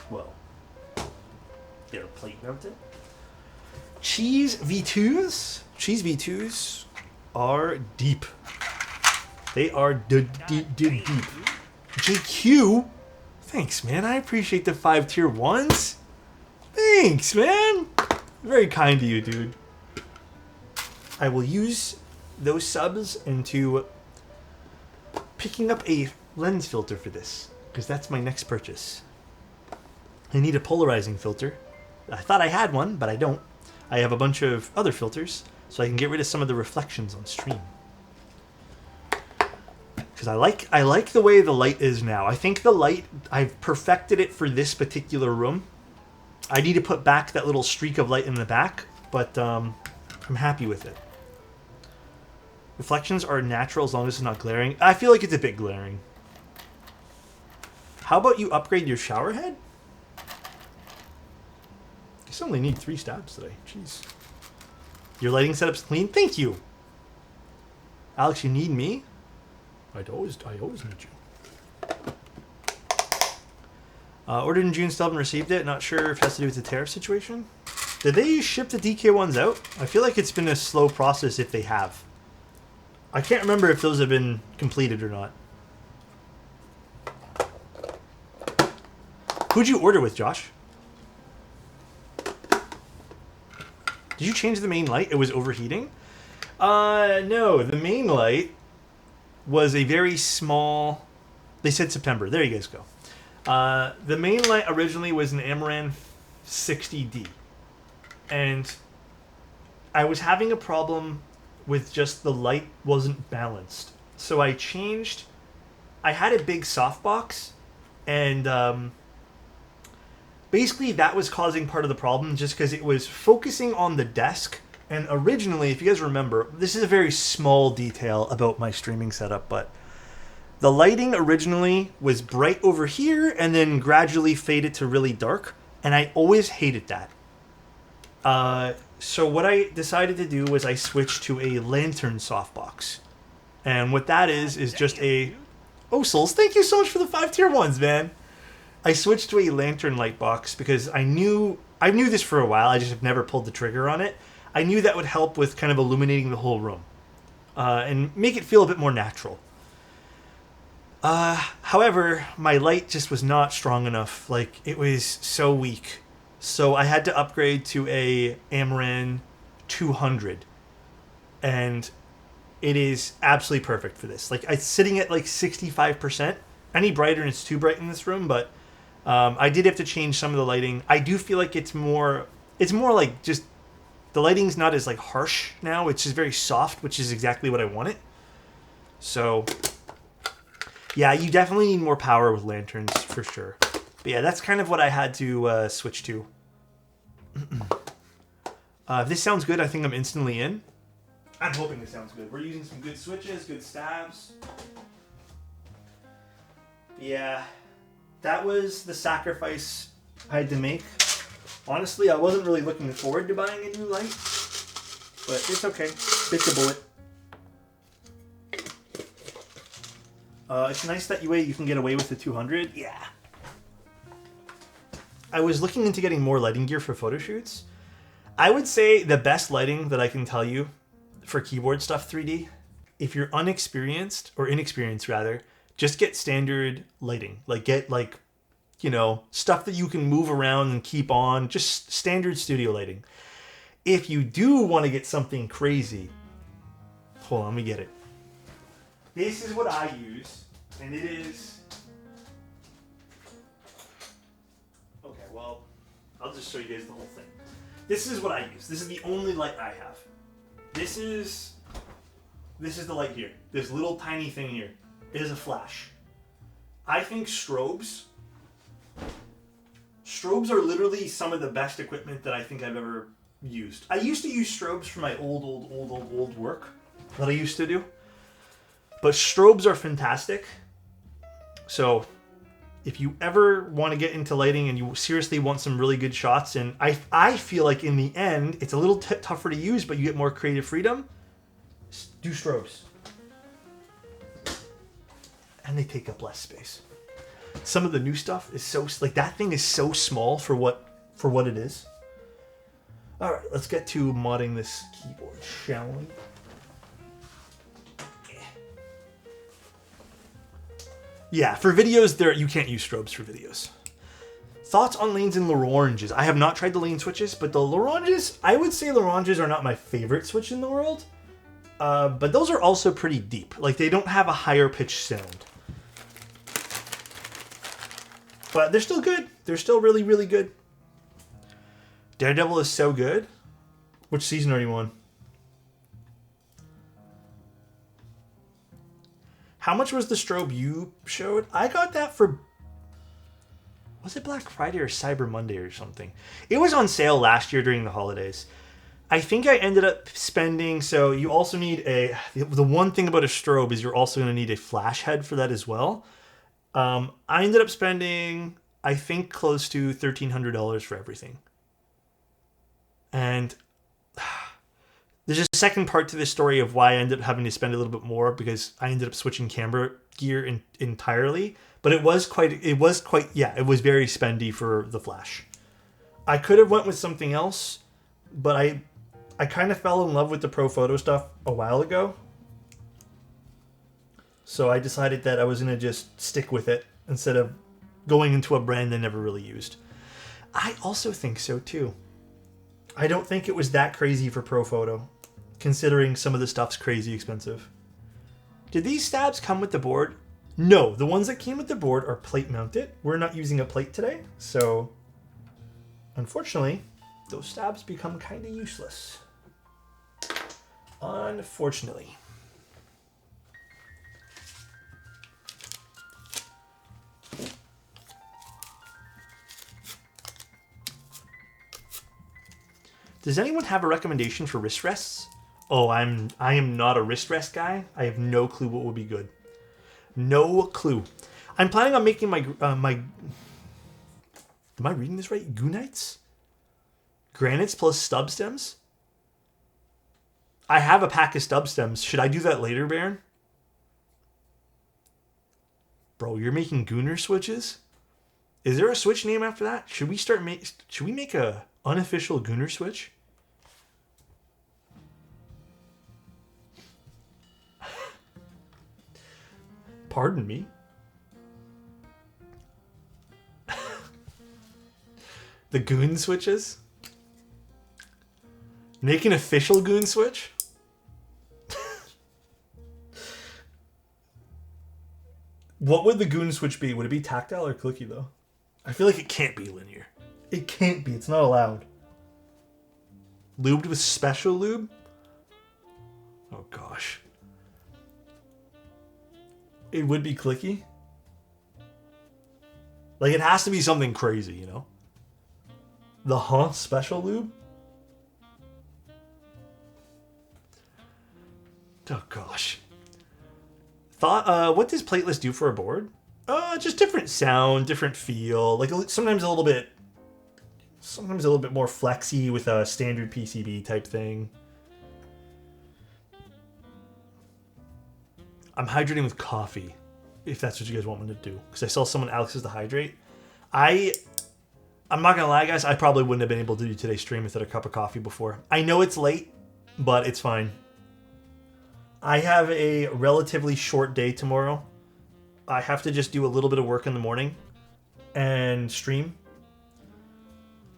well, they're plate mounted. Cheese V2s. Cheese V2s are deep. They are deep. JQ. Thanks, man. I appreciate the 5 tier 1s. Thanks, man. Very kind to you, dude. I will use those subs into picking up a lens filter for this, because that's my next purchase. I need a polarizing filter. I thought I had one, but I don't. I have a bunch of other filters, so I can get rid of some of the reflections on stream. Because I like the way the light is now. I think the light, I've perfected it for this particular room. I need to put back that little streak of light in the back, but I'm happy with it. Reflections are natural as long as it's not glaring. I feel like it's a bit glaring. How about you upgrade your shower head? I only need 3 stabs today. Jeez. Your lighting setup's clean? Thank you. Alex, you need me? I always need you. Ordered in June, still haven't received it. Not sure if it has to do with the tariff situation. Did they ship the DK1s out? I feel like it's been a slow process if they have. I can't remember if those have been completed or not. Who'd you order with, Josh? Did you change the main light? It was overheating? No, the main light was a very small... They said September. There you guys go. The main light originally was an Amaran 60D. And I was having a problem with just the light wasn't balanced. So I changed... I had a big softbox, and basically that was causing part of the problem just because it was focusing on the desk. And originally, if you guys remember, this is a very small detail about my streaming setup, but the lighting originally was bright over here and then gradually faded to really dark, and I always hated that. So what I decided to do was I switched to a lantern softbox. And what that is just a... Oh, Souls, thank you so much for the 5 tier 1s, man. I switched to a lantern light box because I knew this for a while. I just have never pulled the trigger on it. I knew that would help with kind of illuminating the whole room and make it feel a bit more natural. However, my light just was not strong enough. Like, it was so weak. So I had to upgrade to a Amaran 200. And it is absolutely perfect for this. Like, it's sitting at like 65%. Any brighter and it's too bright in this room, but I did have to change some of the lighting. I do feel like it's more like just... The lighting's not as like harsh now. It's just very soft, which is exactly what I wanted. So, yeah, you definitely need more power with lanterns for sure. But yeah, that's kind of what I had to switch to. If this sounds good, I think I'm instantly in. I'm hoping this sounds good. We're using some good switches, good stabs. Yeah, that was the sacrifice I had to make. Honestly, I wasn't really looking forward to buying a new light, but it's okay. Bit the bullet. It's nice that you can get away with the 200. Yeah. I was looking into getting more lighting gear for photo shoots. I would say the best lighting that I can tell you for keyboard stuff 3D, if you're inexperienced, rather, just get standard lighting. Like, get like... You know, stuff that you can move around and keep on. Just standard studio lighting. If you do want to get something crazy... Hold on, let me get it. This is what I use. And it is... Okay, well, I'll just show you guys the whole thing. This is what I use. This is the only light I have. This is the light here. This little tiny thing here. It is a flash. I think strobes are literally some of the best equipment that I think I've ever used. I used to use strobes for my old work that I used to do. But strobes are fantastic. So if you ever want to get into lighting and you seriously want some really good shots, and I feel like in the end, it's a little tougher to use, but you get more creative freedom, do strobes. And they take up less space. Some of the new stuff is so, like, that thing is so small for what it is. All right, let's get to modding this keyboard, shall we? Yeah, for videos, you can't use strobes for videos. Thoughts on lanes and Laranges? I have not tried the lane switches, but the Laranges, I would say Laranges are not my favorite switch in the world. But those are also pretty deep. Like, they don't have a higher pitched sound. But they're still good. They're still really, really good. Daredevil is so good. Which season are you on? How much was the strobe you showed? I got that for... Was it Black Friday or Cyber Monday or something? It was on sale last year during the holidays. I think I ended up spending... So you also need a... The one thing about a strobe is you're also going to need a flash head for that as well. I ended up spending, I think, close to $1,300 for everything. And there's a second part to this story of why I ended up having to spend a little bit more, because I ended up switching camera gear entirely. But it was very spendy for the flash. I could have went with something else, but I kind of fell in love with the Pro Photo stuff a while ago. So I decided that I was going to just stick with it instead of going into a brand I never really used. I also think so too. I don't think it was that crazy for Pro Photo, considering some of the stuff's crazy expensive. Did these stabs come with the board? No, the ones that came with the board are plate mounted. We're not using a plate today, so unfortunately, those stabs become kind of useless. Unfortunately. Does anyone have a recommendation for wrist rests? Oh, I am not a wrist rest guy. I have no clue what would be good. No clue. I'm planning on making my am I reading this right? Goonites? Granites plus stub stems? I have a pack of stub stems. Should I do that later, Baron? Bro, you're making Gooner switches? Is there a switch name after that? Should we make a unofficial Gooner switch? Pardon me? The Goon switches? Make an official Goon switch? What would the Goon switch be? Would it be tactile or clicky though? I feel like it can't be linear. It can't be. It's not allowed. Lubed with special lube? Oh gosh. It would be clicky? Like, it has to be something crazy, you know? The special lube? Oh gosh. What does plateless do for a board? Just different sound, different feel. Like, sometimes a little bit more flexy with a standard PCB type thing. I'm hydrating with coffee, if that's what you guys want me to do. Because I saw someone Alex's to hydrate. I'm not gonna lie, guys. I probably wouldn't have been able to do today's stream without a cup of coffee before. I know it's late, but it's fine. I have a relatively short day tomorrow. I have to just do a little bit of work in the morning and stream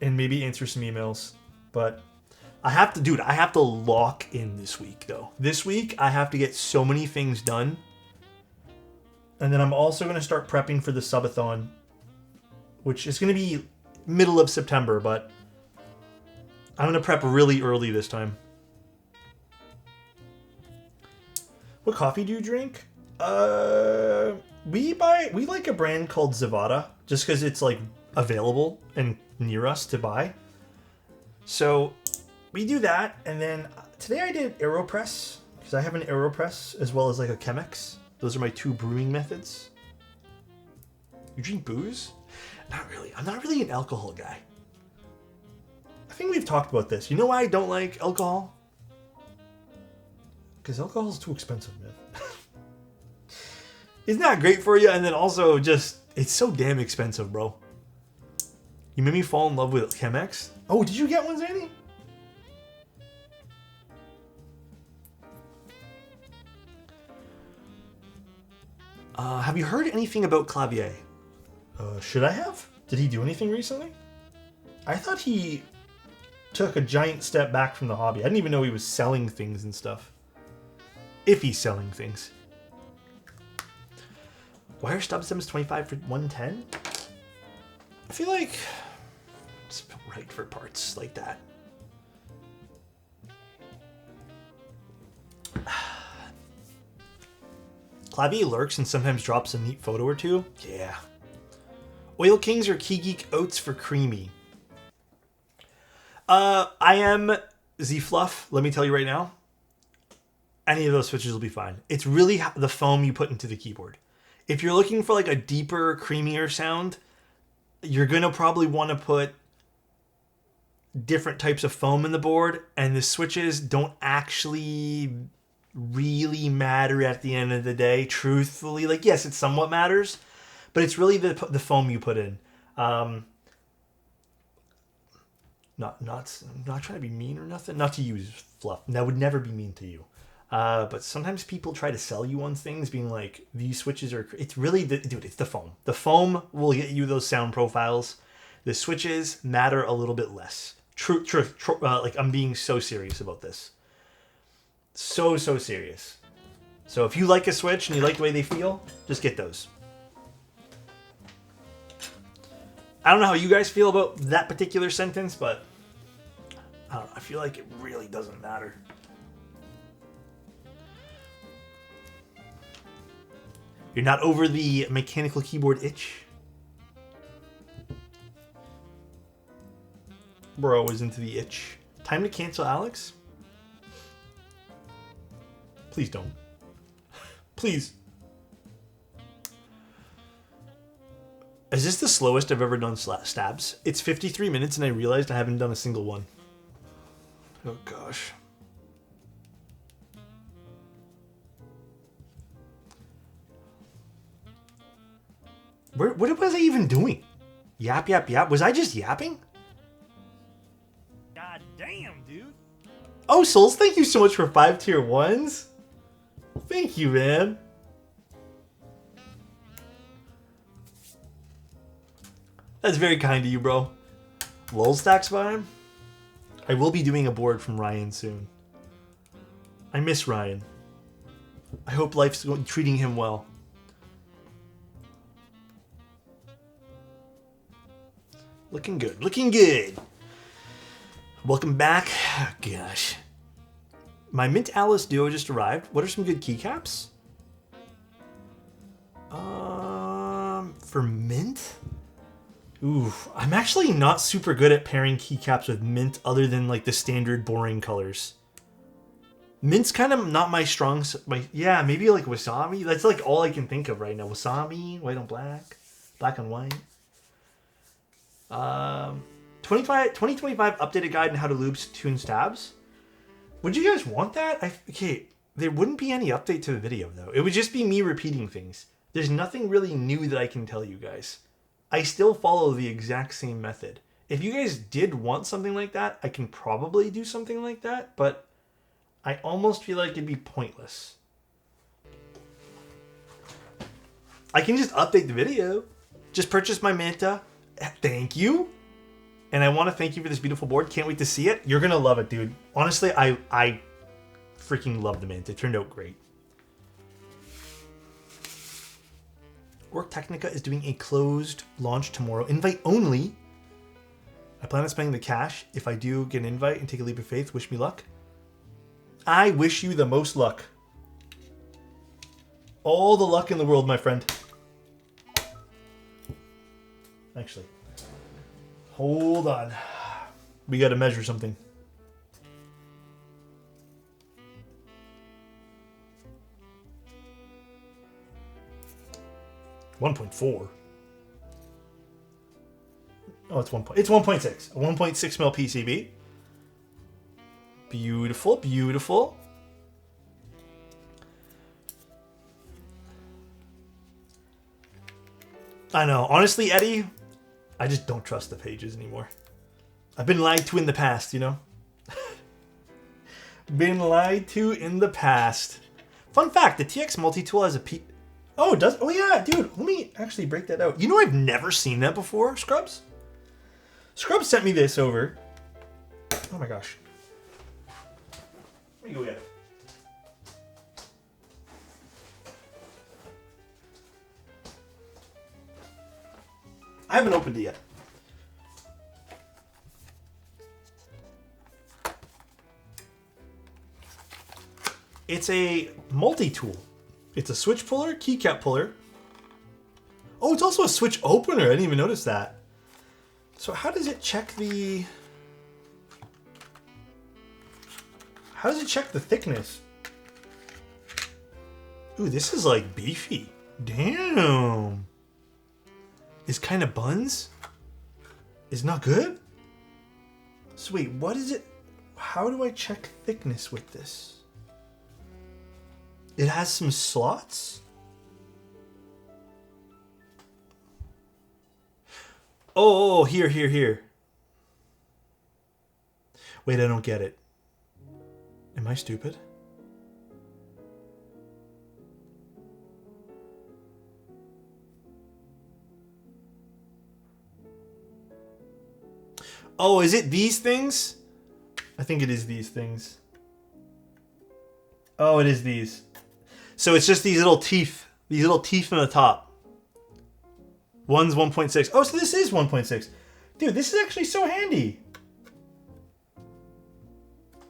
and maybe answer some emails. But I have to lock in this week though. This week I have to get so many things done. And then I'm also going to start prepping for the subathon, which is going to be middle of September, but I'm going to prep really early this time. What coffee do you drink? We like a brand called Zavada just because it's like available and near us to buy. So we do that, and then today I did AeroPress because I have an AeroPress as well as like a Chemex. Those are my 2 brewing methods. You drink booze? Not really. I'm not really an alcohol guy. I think we've talked about this. You know why I don't like alcohol? Because alcohol is too expensive, man. It's not great for you, and then also just, it's so damn expensive, bro. You made me fall in love with Chemex. Oh, did you get one, Zanny? Have you heard anything about Clavier? Should I have? Did he do anything recently? I thought he took a giant step back from the hobby. I didn't even know he was selling things and stuff. If he's selling things. Why are stub sims 25 for 110? I feel like it's right for parts like that. Clavier lurks and sometimes drops a neat photo or two. Yeah. Oil Kings or Key Geek Oats for creamy? I am Z-Fluff, let me tell you right now. Any of those switches will be fine. It's really the foam you put into the keyboard. If you're looking for like a deeper, creamier sound, you're going to probably want to put different types of foam in the board, and the switches don't actually really matter at the end of the day, truthfully. Like, yes, it somewhat matters, but it's really the foam you put in. Not trying to be mean or nothing. Not to use fluff. That would never be mean to you. But sometimes people try to sell you on things being like, these switches are... It's really... Dude, it's the foam. The foam will get you those sound profiles. The switches matter a little bit less. True. Like, I'm being so serious about this. So serious. So if you like a switch and you like the way they feel, just get those. I don't know how you guys feel about that particular sentence, but I don't know. I feel like it really doesn't matter. You're not over the mechanical keyboard itch? Bro is into the itch. Time to cancel Alex? Please don't. Please. Is this the slowest I've ever done stabs? It's 53 minutes and I realized I haven't done a single one. Oh gosh. What was I even doing? Yap. Was I just yapping? God damn, dude. Oh, Souls, thank you so much for 5 tier 1s. Thank you, man. That's very kind of you, bro. Lol stacks by him. I will be doing a board from Ryan soon. I miss Ryan. I hope life's treating him well. Looking good. Looking good. Welcome back. Oh, gosh. My Mint Alice Duo just arrived. What are some good keycaps? For Mint? Ooh, I'm actually not super good at pairing keycaps with Mint other than like the standard boring colors. Mint's kind of not my strong... yeah, maybe like Wasabi. That's like all I can think of right now. Wasabi, white on black, black on white. 2025 updated guide on how to loop tune stabs. Would you guys want that? Okay, there wouldn't be any update to the video though. It would just be me repeating things. There's nothing really new that I can tell you guys. I still follow the exact same method. If you guys did want something like that, I can probably do something like that, but I almost feel like it'd be pointless. I can just update the video. Just purchase my Manta. Thank you. And I want to thank you for this beautiful board. Can't wait to see it. You're going to love it, dude. Honestly, I freaking love the Manta. It turned out great. Orc Technica is doing a closed launch tomorrow. Invite only. I plan on spending the cash. If I do get an invite and take a leap of faith, wish me luck. I wish you the most luck. All the luck in the world, my friend. Actually, hold on. We got to measure something. 1.4. Oh, it's 1. It's 1.6. A 1.6 mil PCB. Beautiful, beautiful. I know. Honestly, Eddie, I just don't trust the pages anymore. I've been lied to in the past, you know? Been lied to in the past. Fun fact, the TX multi-tool has a P... Oh, it does? Oh, yeah, dude. Let me actually break that out. You know I've never seen that before, Scrubs? Scrubs sent me this over. Oh, my gosh. Let me go get it. I haven't opened it yet. It's a multi-tool. It's a switch puller, keycap puller. Oh, it's also a switch opener. I didn't even notice that. So how does it check the... How does it check the thickness? Ooh, this is like beefy. Damn. Is kind of buns? Is not good? So wait, what is it? How do I check thickness with this? It has some slots? Oh, here. Wait, I don't get it. Am I stupid? Oh, is it these things? I think it is these things. Oh, it is these. So it's just these little teeth. These little teeth on the top. One's 1.6. Oh, so this is 1.6. Dude, this is actually so handy.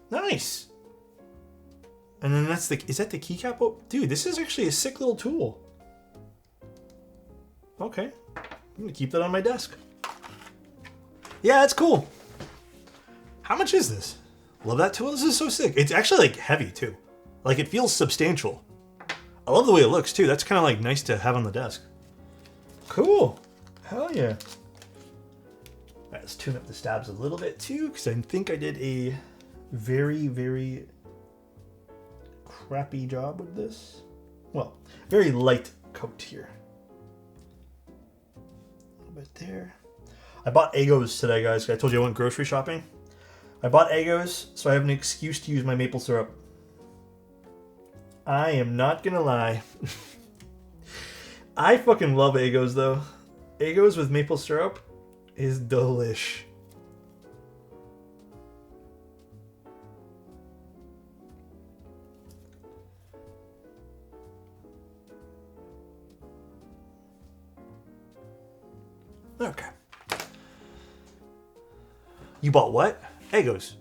Nice. And then that's the... Is that the keycap? Oh, dude, this is actually a sick little tool. Okay. I'm going to keep that on my desk. Yeah, it's cool. How much is this? Love that tool. This is so sick. It's actually like heavy too. Like it feels substantial. I love the way it looks too. That's kind of like nice to have on the desk. Cool. Hell yeah. All right, let's tune up the stabs a little bit too, because I think I did a very, very crappy job with this. Well, very light coat here. A little bit there. I bought Eggos today, guys. I told you I went grocery shopping. I bought Eggos, so I have an excuse to use my maple syrup. I am not gonna lie. I fucking love Eggos, though. Eggos with maple syrup is delish. Okay. You bought what? Eggos.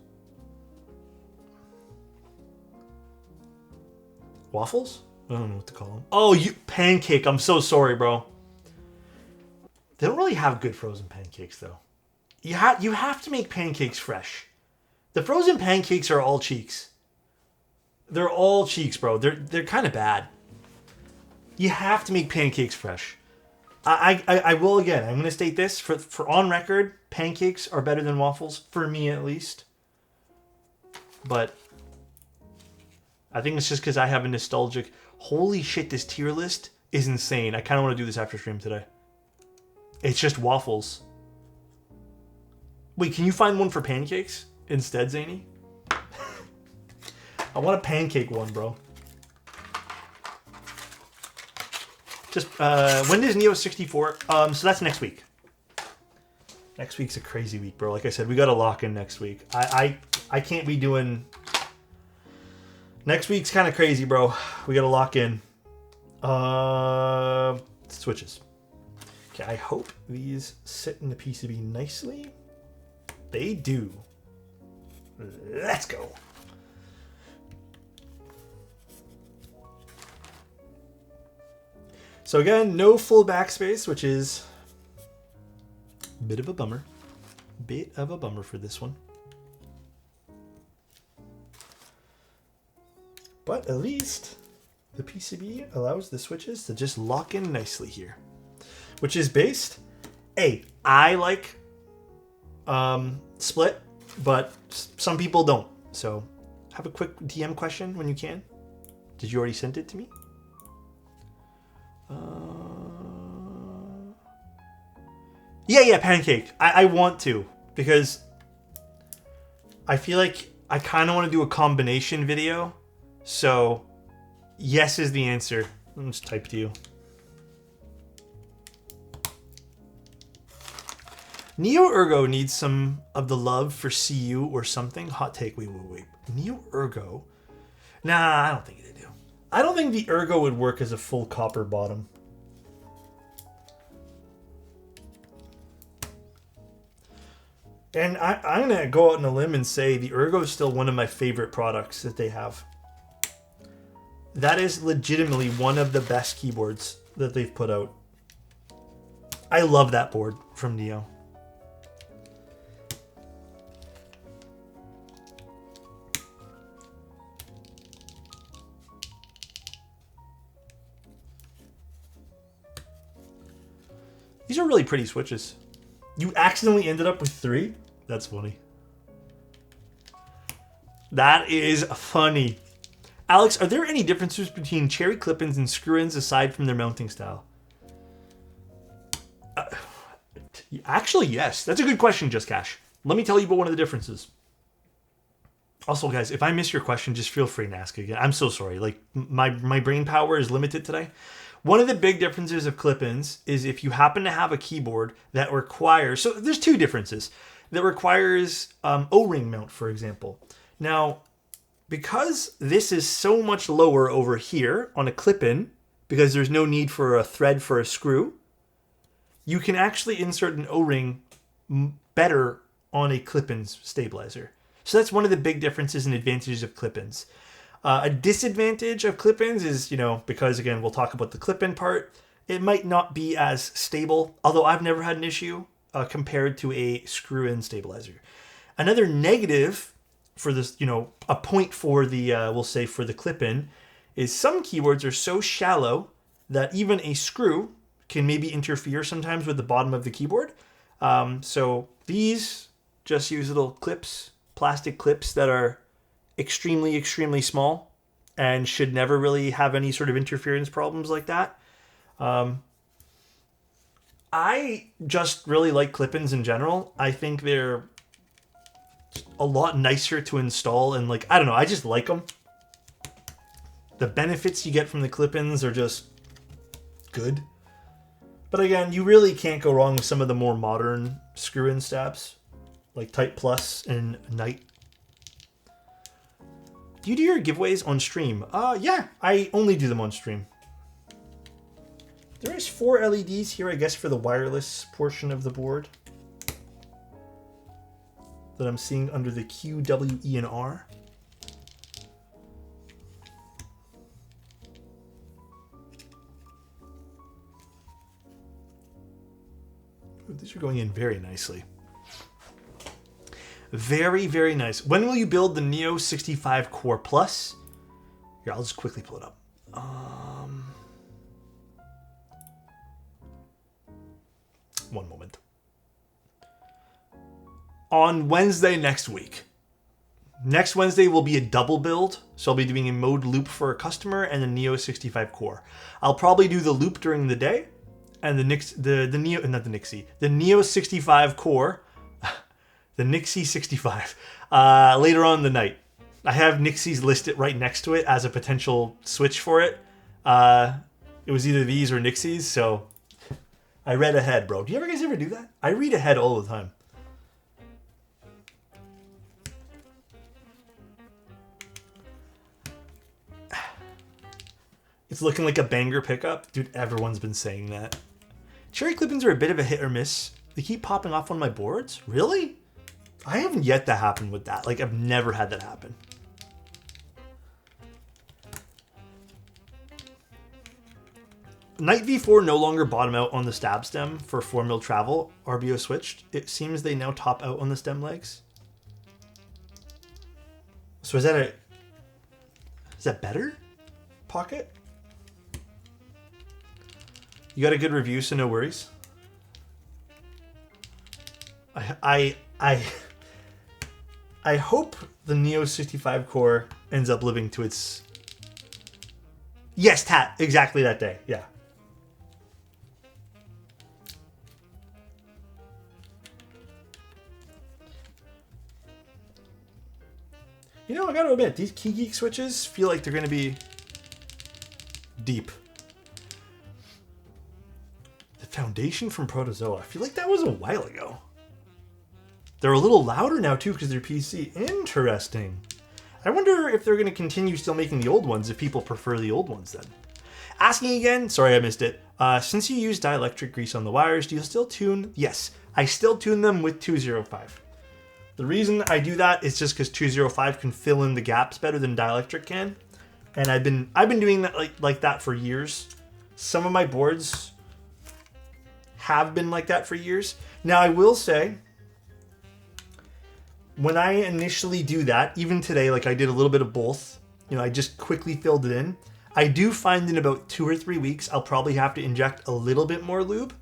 Waffles? I don't know what to call them. Oh, you pancake. I'm so sorry, bro. They don't really have good frozen pancakes, though. You have to make pancakes fresh. The frozen pancakes are all cheeks. They're all cheeks, bro. They're kind of bad. You have to make pancakes fresh. I will again. I'm going to state this for on record. Pancakes are better than waffles for me, at least. But I think it's just because I have a nostalgic. Holy shit! This tier list is insane. I kind of want to do this after stream today. It's just waffles. Wait, can you find one for pancakes instead, Zany? I want a pancake one, bro. Just, when is Neo 64? So that's next week. Next week's a crazy week, bro. Like I said, we got to lock in next week. I can't be doing... Next week's kind of crazy, bro. We got to lock in. Switches. Okay, I hope these sit in the PCB nicely. They do. Let's go. So again, no full backspace, which is a bit of a bummer. Bit of a bummer for this one. But at least the PCB allows the switches to just lock in nicely here. Which is based, hey, I like split, but some people don't. So have a quick DM question when you can. Did you already send it to me? Yeah, Pancake. I want to, because I feel like I kind of want to do a combination video. So yes is the answer. I'll just type to you. Neo Ergo needs some of the love for CU or something. Hot take. Wait. Neo Ergo? Nah, I don't think they do. I don't think the Ergo would work as a full copper bottom. And I'm going to go out on a limb and say the Ergo is still one of my favorite products that they have. That is legitimately one of the best keyboards that they've put out. I love that board from Neo. These are really pretty switches. You accidentally ended up with 3? That's funny. That is funny. Alex, are there any differences between cherry clip-ins and screw-ins aside from their mounting style? Actually, yes. That's a good question, Just Cash. Let me tell you about one of the differences. Also, guys, if I miss your question, just feel free to ask again. I'm so sorry. Like, my brain power is limited today. One of the big differences of clip-ins is if you happen to have a keyboard that requires... So there's 2 differences. That requires O-ring mount, for example. Now, because this is so much lower over here on a clip-in, because there's no need for a thread for a screw, you can actually insert an O-ring better on a clip-in stabilizer. So that's one of the big differences and advantages of clip-ins. A disadvantage of clip-ins is, because again, we'll talk about the clip-in part, it might not be as stable, although I've never had an issue compared to a screw-in stabilizer. Another negative for this, a point for the, we'll say for the clip-in, is some keyboards are so shallow that even a screw can maybe interfere sometimes with the bottom of the keyboard. So these just use little clips, plastic clips that are extremely, extremely small and should never really have any sort of interference problems like that. I just really like clip-ins in general. I think they're a lot nicer to install and I don't know, I just like them. The benefits you get from the clip-ins are just good. But again, you really can't go wrong with some of the more modern screw-in stabs, like Type Plus and Knight. Do you do your giveaways on stream? Yeah, I only do them on stream. There is 4 LEDs here, I guess, for the wireless portion of the board that I'm seeing under the Q, W, E, and R. Ooh, these are going in very nicely. Very, very nice. When will you build the Neo 65 Core Plus? Here, I'll just quickly pull it up. One moment. On Wednesday next week. Next Wednesday will be a double build. So I'll be doing a mode loop for a customer and the Neo 65 Core. I'll probably do the loop during the day and the Neo 65 Core, the Nixie 65, later on in the night. I have Nixie's listed right next to it as a potential switch for it. It was either these or Nixie's, so I read ahead, bro. Do you guys ever do that? I read ahead all the time. It's looking like a banger pickup. Dude, everyone's been saying that. Cherry clip-ins are a bit of a hit or miss. They keep popping off on my boards. Really? I haven't yet to happen with that. I've never had that happen. Knight V4 no longer bottom out on the stab stem for 4mm travel. RBO switched. It seems they now top out on the stem legs. So is that better? Pocket? You got a good review, so no worries. I hope the Neo 65 core ends up living to its... Yes, Tat, exactly that day, yeah. You know, I gotta admit, these Keygeek switches feel like they're gonna be deep. The foundation from Protozoa, I feel like that was a while ago. They're a little louder now too because they're PC. Interesting. I wonder if they're gonna continue still making the old ones if people prefer the old ones then. Asking again, sorry I missed it. Since you use dielectric grease on the wires, do you still tune? Yes, I still tune them with 205. The reason I do that is just because 205 can fill in the gaps better than dielectric can, and I've been doing that like that for years. Some of my boards have been like that for years. Now I will say, when I initially do that, even today, like I did a little bit of both. You know, I just quickly filled it in. I do find in about 2 or 3 weeks, I'll probably have to inject a little bit more lube.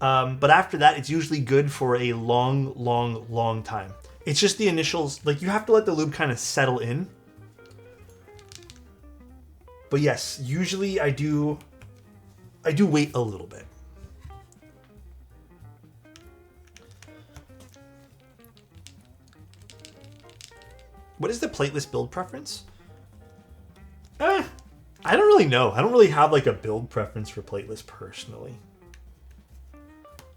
But after that, it's usually good for a long time. It's just the initials, like you have to let the lube kind of settle in. But yes, usually I do wait a little bit. What is the plateless build preference? I don't really know. I don't really have like a build preference for plateless personally.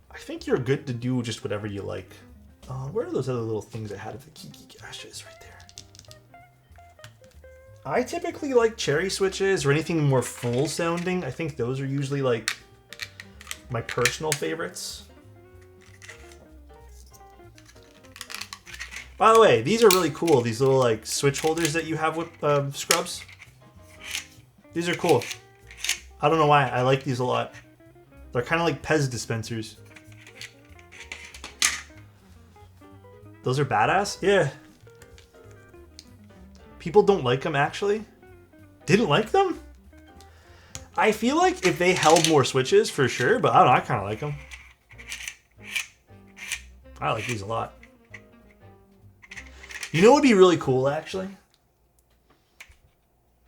I think you're good to do just whatever you like. Where are those other little things I had of the Kiki gashes right there? I typically like cherry switches or anything more full sounding. I think those are usually like my personal favorites. By the way, these are really cool. These little like switch holders that you have with scrubs. These are cool. I don't know why. I like these a lot. They're kind of like Pez dispensers. Those are badass? Yeah. People don't like them, actually. Didn't like them? I feel like if they held more switches, for sure, but I don't know, I kind of like them. I like these a lot. You know what would be really cool, actually?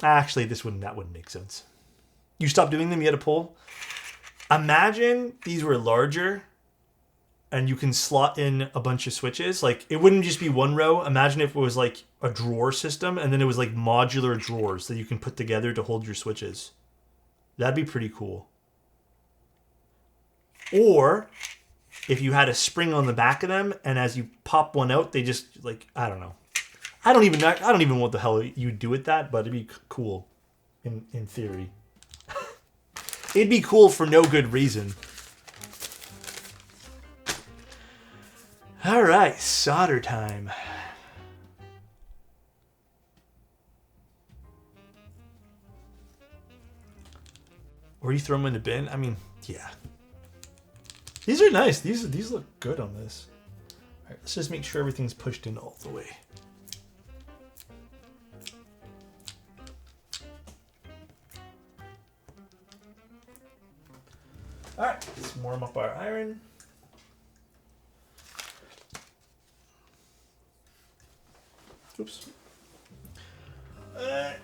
Actually, that wouldn't make sense. You stop doing them, you had a pull. Imagine these were larger and you can slot in a bunch of switches. Like, it wouldn't just be one row. Imagine if it was like a drawer system and then it was like modular drawers that you can put together to hold your switches. That'd be pretty cool. Or if you had a spring on the back of them and as you pop one out, they just like, I don't know. I don't even know what the hell you'd do with that, but it'd be cool in theory. It'd be cool for no good reason. All right, solder time. Or you throw them in a bin? I mean, yeah. These are nice. These look good on this. All right, let's just make sure everything's pushed in all the way. All right, let's warm up our iron. Oops. Gotta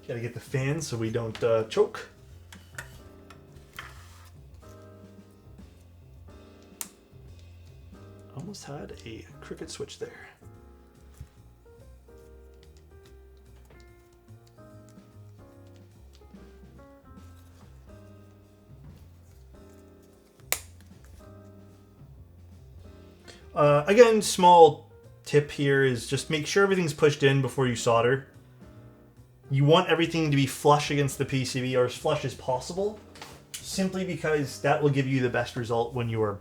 get the fan so we don't choke. Almost had a crooked switch there. Again, small tip here is just make sure everything's pushed in before you solder. You want everything to be flush against the PCB or as flush as possible, simply because that will give you the best result when you are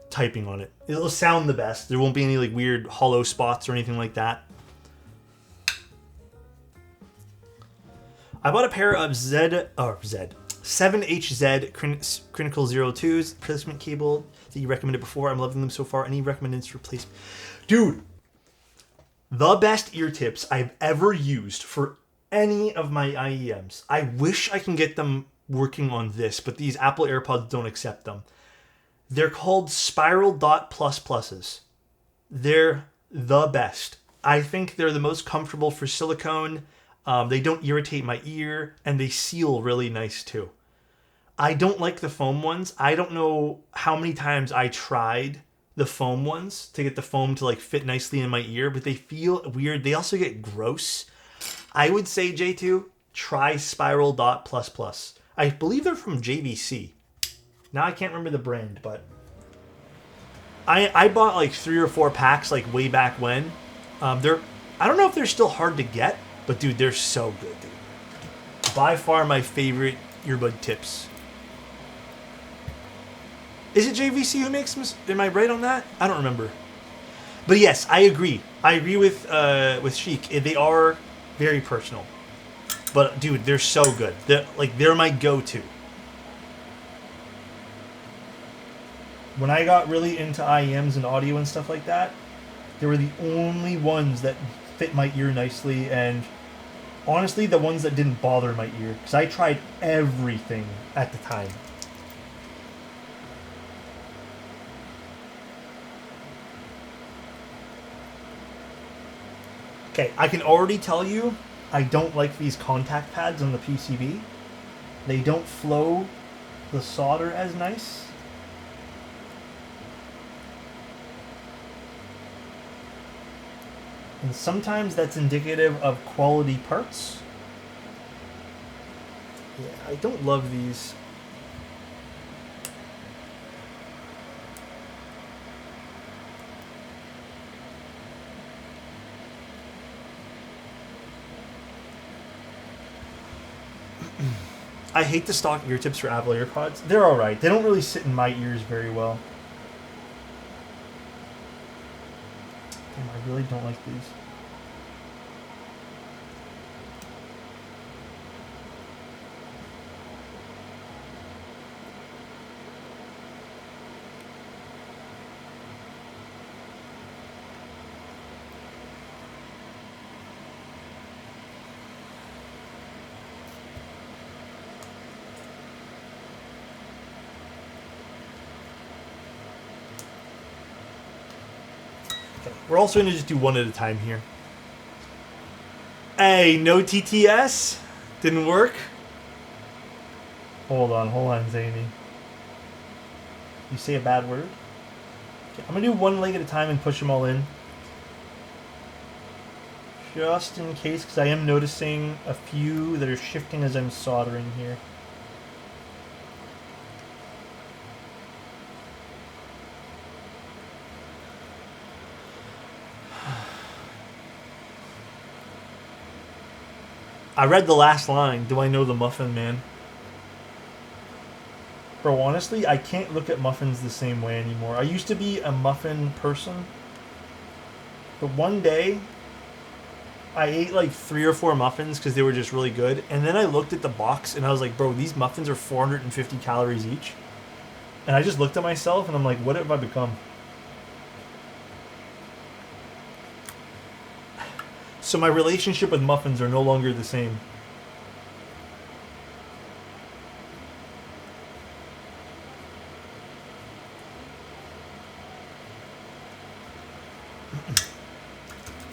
typing on it. It'll sound the best. There won't be any like weird hollow spots or anything like that. I bought a pair of 7HZ Critical 02s, replacement cable that you recommended before. I'm loving them so far. Any recommendations for replacement? Dude, the best ear tips I've ever used for any of my IEMs. I wish I can get them working on this, but these Apple AirPods don't accept them. They're called Spiral Dot Plus Pluses. They're the best. I think they're the most comfortable for silicone. They don't irritate my ear, and they seal really nice too. I don't like the foam ones. I don't know how many times I tried the foam ones to get the foam to like fit nicely in my ear, but they feel weird. They also get gross. I would say, J2, try Spiral Dot Plus Plus. I believe they're from JVC. Now I can't remember the brand, but I bought like 3 or 4 packs like way back when. I don't know if they're still hard to get, but dude, they're so good, dude. By far my favorite earbud tips. Is it JVC who makes them? Am I right on that? I don't remember. But yes, I agree. I agree with Sheik. They are very personal. But dude, they're so good. They're my go-to. When I got really into IEMs and audio and stuff like that, they were the only ones that fit my ear nicely, and honestly, the ones that didn't bother my ear, because I tried everything at the time. Okay, I can already tell you I don't like these contact pads on the PCB. They don't flow the solder as nice. And sometimes that's indicative of quality parts. Yeah, I don't love these. I hate the stock ear tips for Apple AirPods. They're alright. They don't really sit in my ears very well. Damn, I really don't like these. We're also going to just do one at a time here. Hey, no TTS? Didn't work? Hold on, Zany. You say a bad word? Okay, I'm going to do one leg at a time and push them all in. Just in case, because I am noticing a few that are shifting as I'm soldering here. I read the last line. Do I know the muffin man? Bro, honestly, I can't look at muffins the same way anymore. I used to be a muffin person. But one day, I ate like 3 or 4 muffins because they were just really good. And then I looked at the box and I was like, bro, these muffins are 450 calories each. And I just looked at myself and I'm like, what have I become? So my relationship with muffins are no longer the same.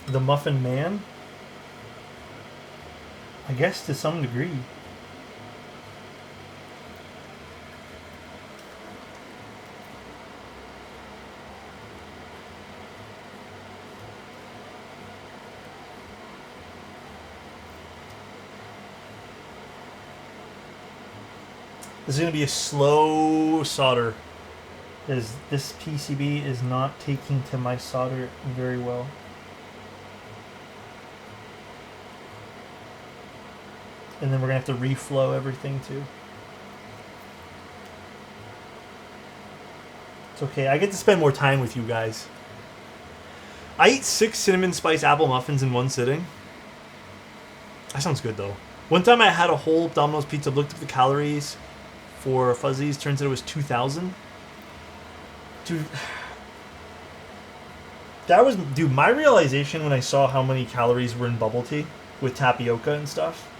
The muffin man? I guess to some degree. This is going to be a slow solder, because this PCB is not taking to my solder very well. And then we're going to have to reflow everything too. It's okay, I get to spend more time with you guys. I ate 6 cinnamon spice apple muffins in one sitting. That sounds good though. One time I had a whole Domino's pizza, looked up the calories for Fuzzies, turns out it was 2,000. Dude, dude, my realization when I saw how many calories were in bubble tea with tapioca and stuff,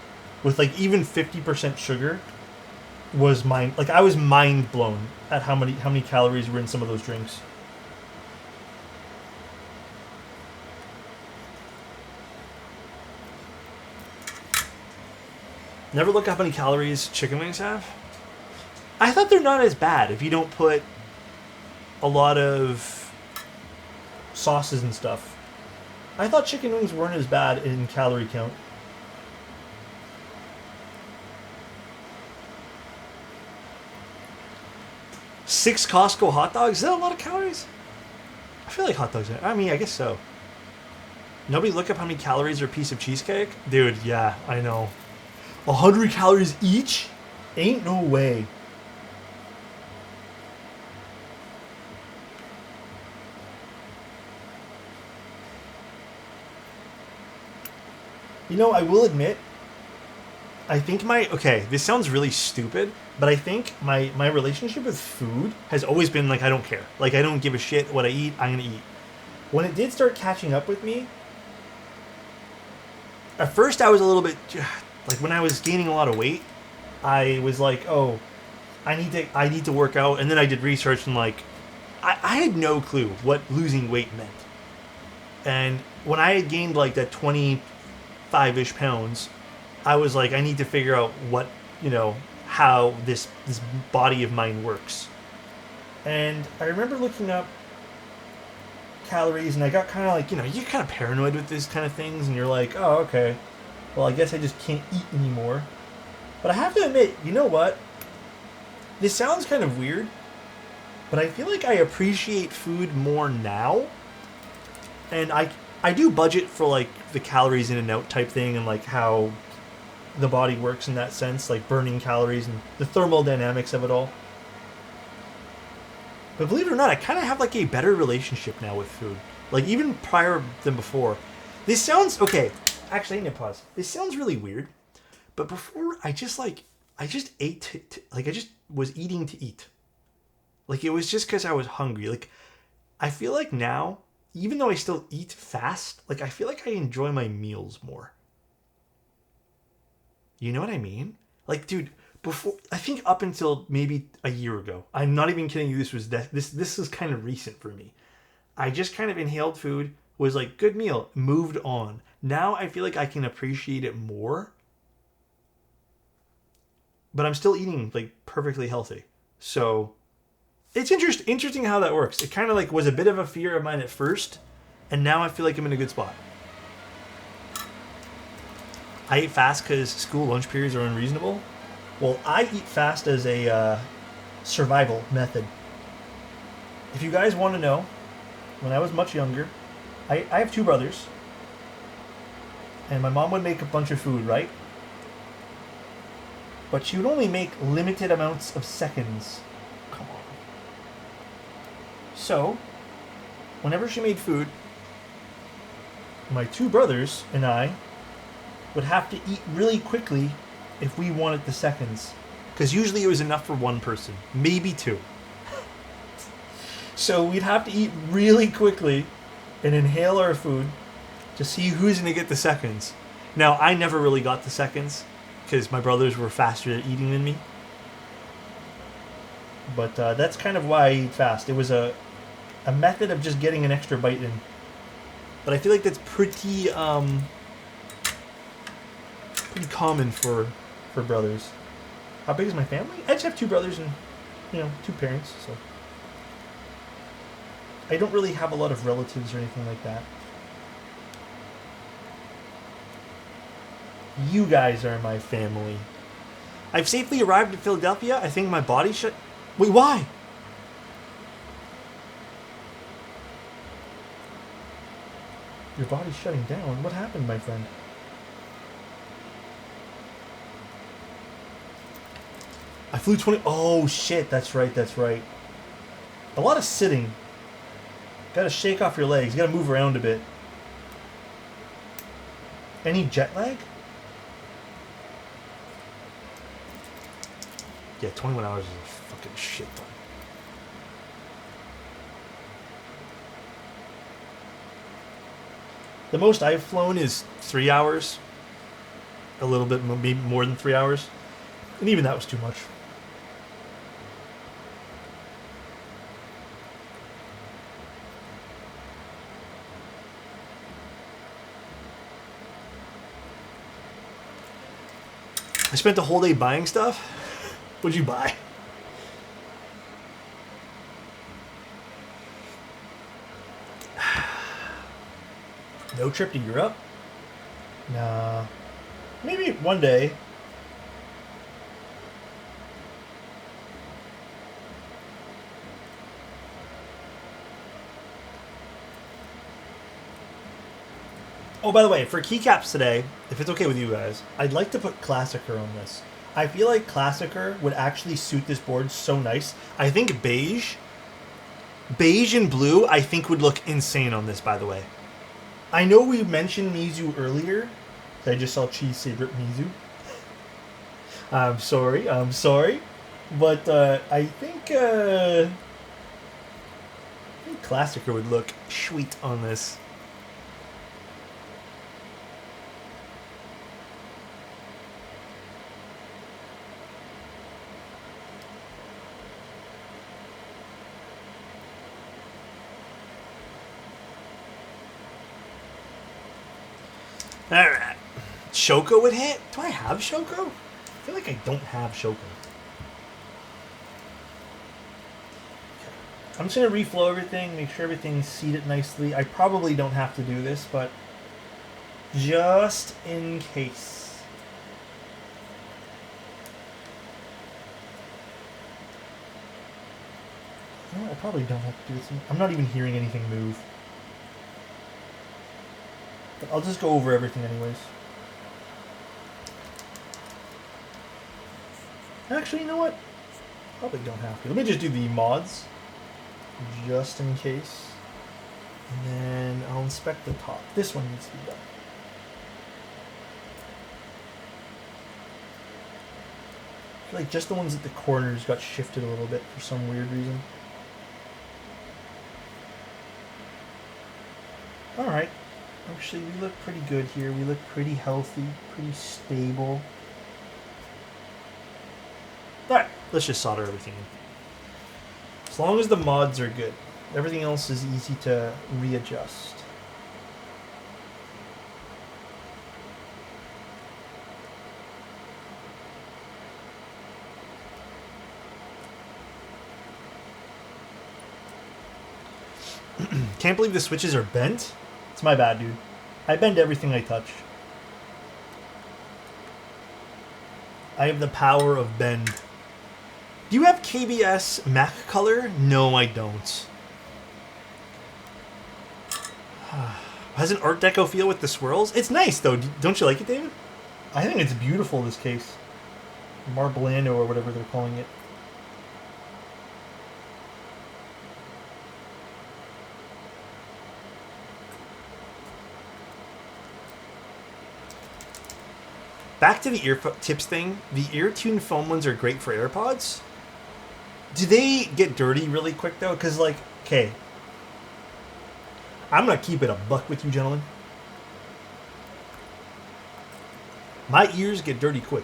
with like even 50% sugar, was I was mind blown at how many calories were in some of those drinks. Never look up how many calories chicken wings have. I thought they're not as bad if you don't put a lot of sauces and stuff. I thought chicken wings weren't as bad in calorie count. Six Costco hot dogs? Is that a lot of calories? I feel like hot dogs are. I mean, I guess so. Nobody look up how many calories are a piece of cheesecake? Dude, yeah, I know. 100 calories each? Ain't no way. You know, I will admit, I think okay, this sounds really stupid, but I think my relationship with food has always been like, I don't care. Like, I don't give a shit what I eat, I'm gonna eat. When it did start catching up with me, at first I was a little bit, like when I was gaining a lot of weight, I was like, oh, I need to work out, and then I did research and like, I had no clue what losing weight meant. And when I had gained like that 25-ish pounds, I was like, I need to figure out what, how this body of mine works. And I remember looking up calories, and I got kind of like, you're kind of paranoid with this kind of things, and you're like, oh, okay, well, I guess I just can't eat anymore. But I have to admit, you know what? This sounds kind of weird, but I feel like I appreciate food more now. And I do budget for like the calories in and out type thing, and like how the body works in that sense, like burning calories and the thermodynamics of it all. But believe it or not, I kind of have like a better relationship now with food. Like even prior than before. This sounds, okay, actually I need to pause. This sounds really weird, but before I just ate, like I just was eating to eat. Like it was just because I was hungry. Like I feel like now, even though I still eat fast, like I feel like I enjoy my meals more. You know what I mean? Like, dude, before, I think up until maybe a year ago, I'm not even kidding you, this is kind of recent for me. I just kind of inhaled food, was like, good meal, moved on. Now I feel like I can appreciate it more, but I'm still eating like perfectly healthy. So it's interesting how that works. It kind of like was a bit of a fear of mine at first, and now I feel like I'm in a good spot. I eat fast because school lunch periods are unreasonable. Well, I eat fast as a survival method. If you guys want to know, when I was much younger, I have two brothers, and my mom would make a bunch of food, right? But she would only make limited amounts of seconds. Come on. So, whenever she made food, my two brothers and I would have to eat really quickly if we wanted the seconds. Because usually it was enough for one person, maybe two. So we'd have to eat really quickly and inhale our food to see who's going to get the seconds. Now, I never really got the seconds because my brothers were faster at eating than me. But that's kind of why I eat fast. It was a method of just getting an extra bite in. But I feel like that's pretty common for brothers. How big is my family? I just have two brothers and, two parents, so I don't really have a lot of relatives or anything like that. You guys are my family. I've safely arrived at Philadelphia. I think my body should... Wait, why? Your body's shutting down? What happened, my friend? I flew 20... Oh, shit. That's right. A lot of sitting. Gotta shake off your legs. Gotta move around a bit. Any jet lag? Yeah, 21 hours is a fucking shit ton. The most I've flown is 3 hours. A little bit, maybe more than 3 hours. And even that was too much. I spent the whole day buying stuff. What'd you buy? No trip to Europe? Nah. Maybe one day. Oh, by the way, for keycaps today, if it's okay with you guys, I'd like to put Classicer on this. I feel like Classicer would actually suit this board so nice. I think beige and blue, I think would look insane on this, by the way. I know we mentioned Mizu earlier. I just saw Cheese Saber Mizu. I'm sorry. But I think Classicer would look sweet on this. Alright. Shoko would hit? Do I have Shoko? I feel like I don't have Shoko. I'm just going to reflow everything, make sure everything's seated nicely. I probably don't have to do this, but just in case. No, I probably don't have to do this. I'm not even hearing anything move. But I'll just go over everything anyways. Actually, you know what? Probably don't have to. Let me just do the mods. Just in case. And then I'll inspect the top. This one needs to be done. I feel like just the ones at the corners got shifted a little bit for some weird reason. Alright. Actually, we look pretty good here. We look pretty healthy, pretty stable. Alright, let's just solder everything in. As long as the mods are good, everything else is easy to readjust. Can't believe the switches are bent. It's my bad, dude. I bend everything I touch. I have the power of bend. Do you have KBS Mac color? No, I don't. Has an Art Deco feel with the swirls? It's nice, though. Don't you like it, David? I think it's beautiful, this case. Marblando, or whatever they're calling it. Back to the ear tips thing. The ear tune foam ones are great for AirPods. Do they get dirty really quick though? Because like, okay, I'm gonna keep it a buck with you, gentlemen. My ears get dirty quick,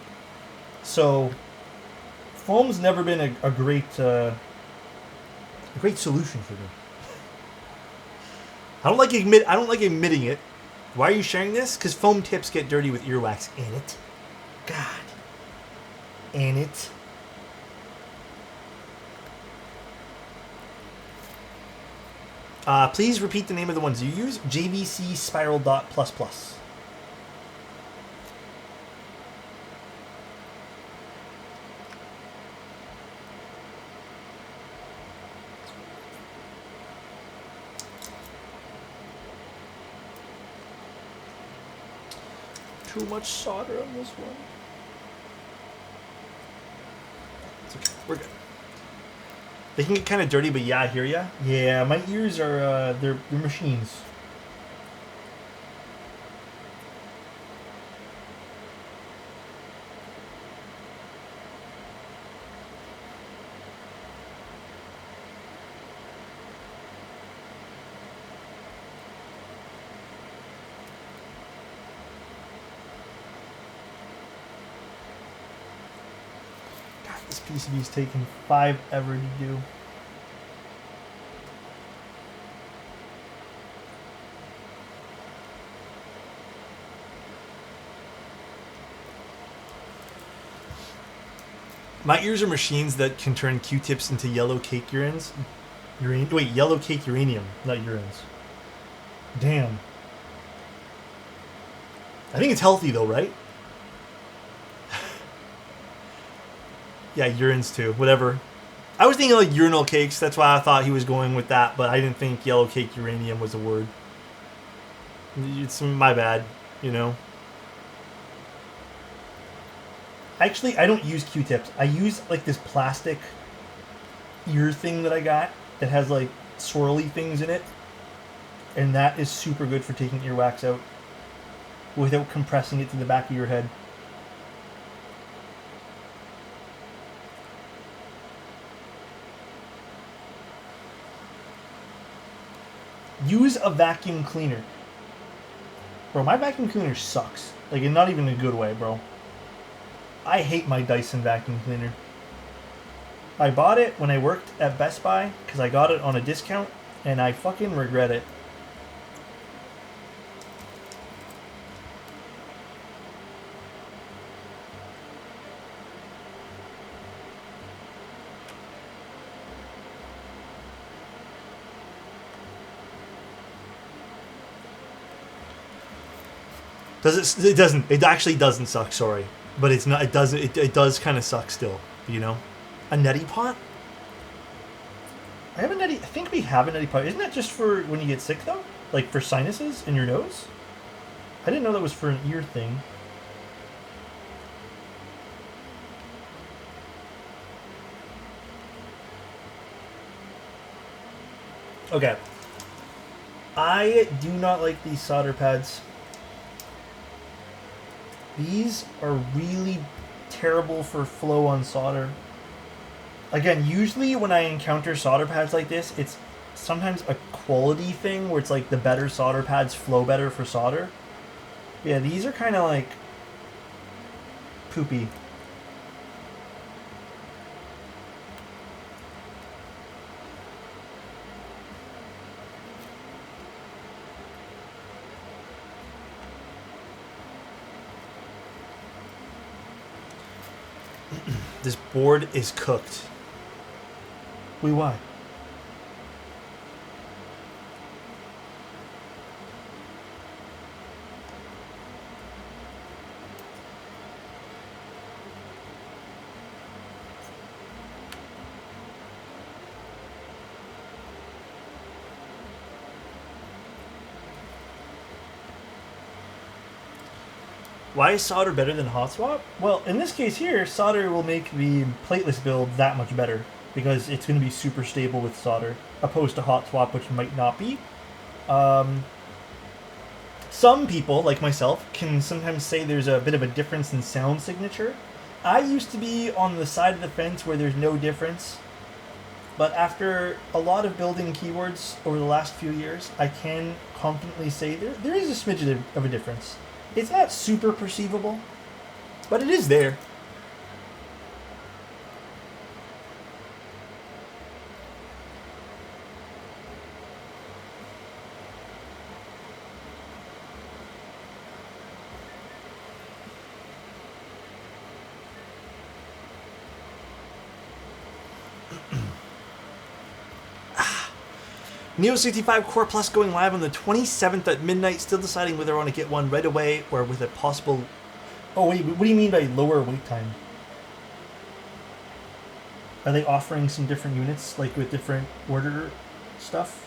so foam's never been a great solution for me. I don't like admitting it. Why are you sharing this? Because foam tips get dirty with earwax in it. God. In it. Please repeat the name of the ones you use. JVC Spiral Dot Plus Plus. Too much solder on this one. It's okay. We're good. They can get kind of dirty, but yeah, I hear ya. Yeah, my ears are, they're machines. PCB's taken 5 ever to do. My ears are machines that can turn Q-tips into yellow cake urines. Wait, yellow cake uranium, not urines. Damn. I think it's healthy though, right? Yeah, urines too. Whatever. I was thinking like urinal cakes. That's why I thought he was going with that, but I didn't think yellow cake uranium was a word. It's my bad, you know. Actually, I don't use Q-tips. I use like this plastic ear thing that I got that has like swirly things in it. And that is super good for taking earwax out without compressing it to the back of your head. Use a vacuum cleaner. Bro, my vacuum cleaner sucks. Like, not even in a good way, bro. I hate my Dyson vacuum cleaner. I bought it when I worked at Best Buy because I got it on a discount, and I fucking regret it. Does it? It doesn't. It actually doesn't suck. Sorry, but it's not. It doesn't. It does kind of suck still. You know, a neti pot. I have a neti. I think we have a neti pot. Isn't that just for when you get sick though? Like for sinuses in your nose? I didn't know that was for an ear thing. Okay. I do not like these solder pads. These are really terrible for flow on solder. Again, usually when I encounter solder pads like this, it's sometimes a quality thing where it's like the better solder pads flow better for solder. Yeah, these are kind of like poopy. This board is cooked. Wait, why? Why is solder better than hot swap? Well, in this case here, solder will make the plateless build that much better because it's going to be super stable with solder, opposed to hot swap, which might not be. Some people, like myself, can sometimes say there's a bit of a difference in sound signature. I used to be on the side of the fence where there's no difference, but after a lot of building keyboards over the last few years, I can confidently say there is a smidgen of a difference. It's not super perceivable, but it is there. Neo 65 Core Plus going live on the 27th at midnight. Still deciding whether I want to get one right away or with a possible... Oh, wait, what do you mean by lower wait time? Are they offering some different units, like with different order stuff?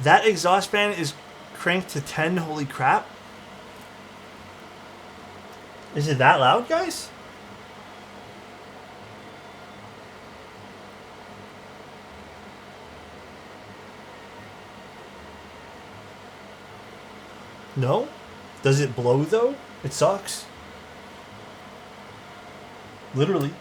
That exhaust fan is cranked to 10, holy crap. Is it that loud, guys? No? Does it blow though? It sucks. Literally.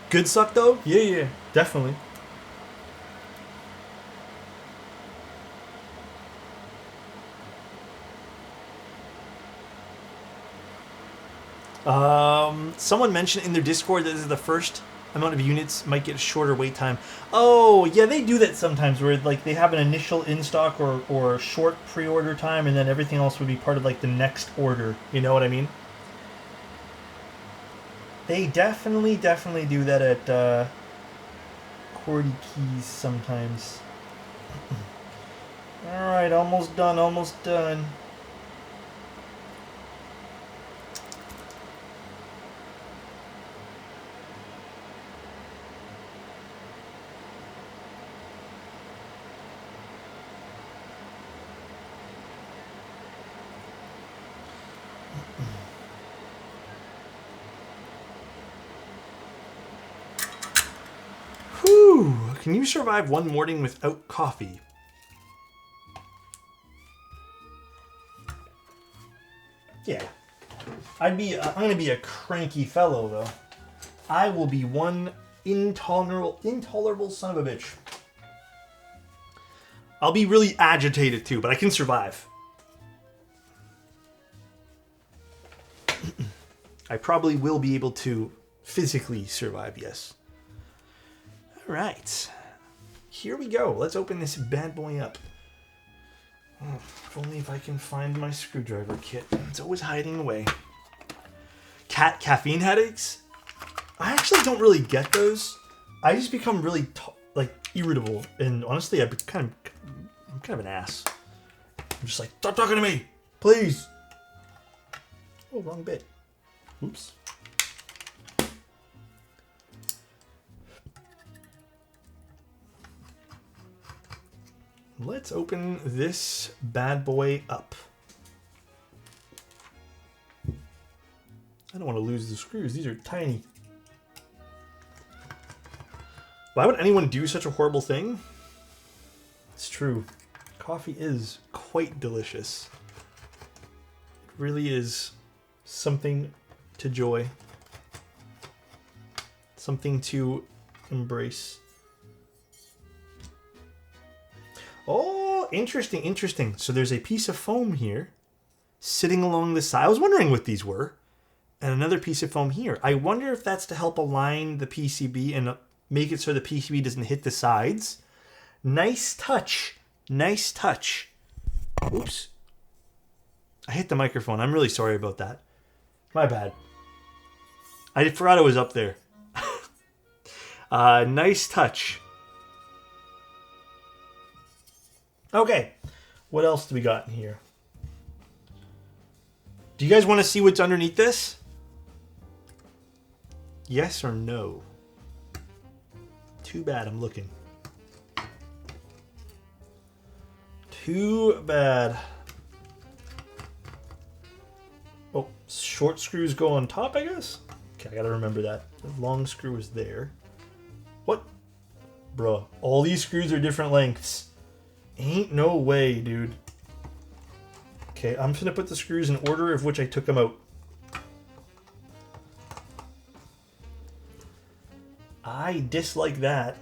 Good suck though? Yeah, definitely. Someone mentioned in their Discord that this is the first amount of units might get a shorter wait time. Oh, yeah, they do that sometimes where like they have an initial in stock or short pre-order time and then everything else would be part of like the next order. You know what I mean? They definitely do that at Cordy Keys sometimes. Alright, almost done. Whew! Can you survive one morning without coffee? Yeah. I'm gonna be a cranky fellow though. I will be one intolerable son of a bitch. I'll be really agitated too, but I can survive. I probably will be able to physically survive, yes. All right. Here we go. Let's open this bad boy up. Oh, if only if I can find my screwdriver kit. It's always hiding away. Caffeine headaches? I actually don't really get those. I just become really irritable, and honestly, I'm kind of an ass. I'm just like, stop talking to me, please. Oh, wrong bit. Oops. Let's open this bad boy up. I don't want to lose the screws. These are tiny. Why would anyone do such a horrible thing? It's true. Coffee is quite delicious. It really is something to joy. Something to embrace. Oh, interesting. So there's a piece of foam here sitting along the side. I was wondering what these were. And another piece of foam here. I wonder if that's to help align the PCB and make it so the PCB doesn't hit the sides. Nice touch. Oops. I hit the microphone. I'm really sorry about that. My bad. I forgot it was up there. Nice touch. Okay. What else do we got in here? Do you guys want to see what's underneath this? Yes or no? Too bad, I'm looking. Too bad. Oh, short screws go on top, I guess? Okay, I gotta remember that. The long screw is there. What? Bruh, all these screws are different lengths. Ain't no way, dude. Okay, I'm just gonna put the screws in order of which I took them out. I dislike that.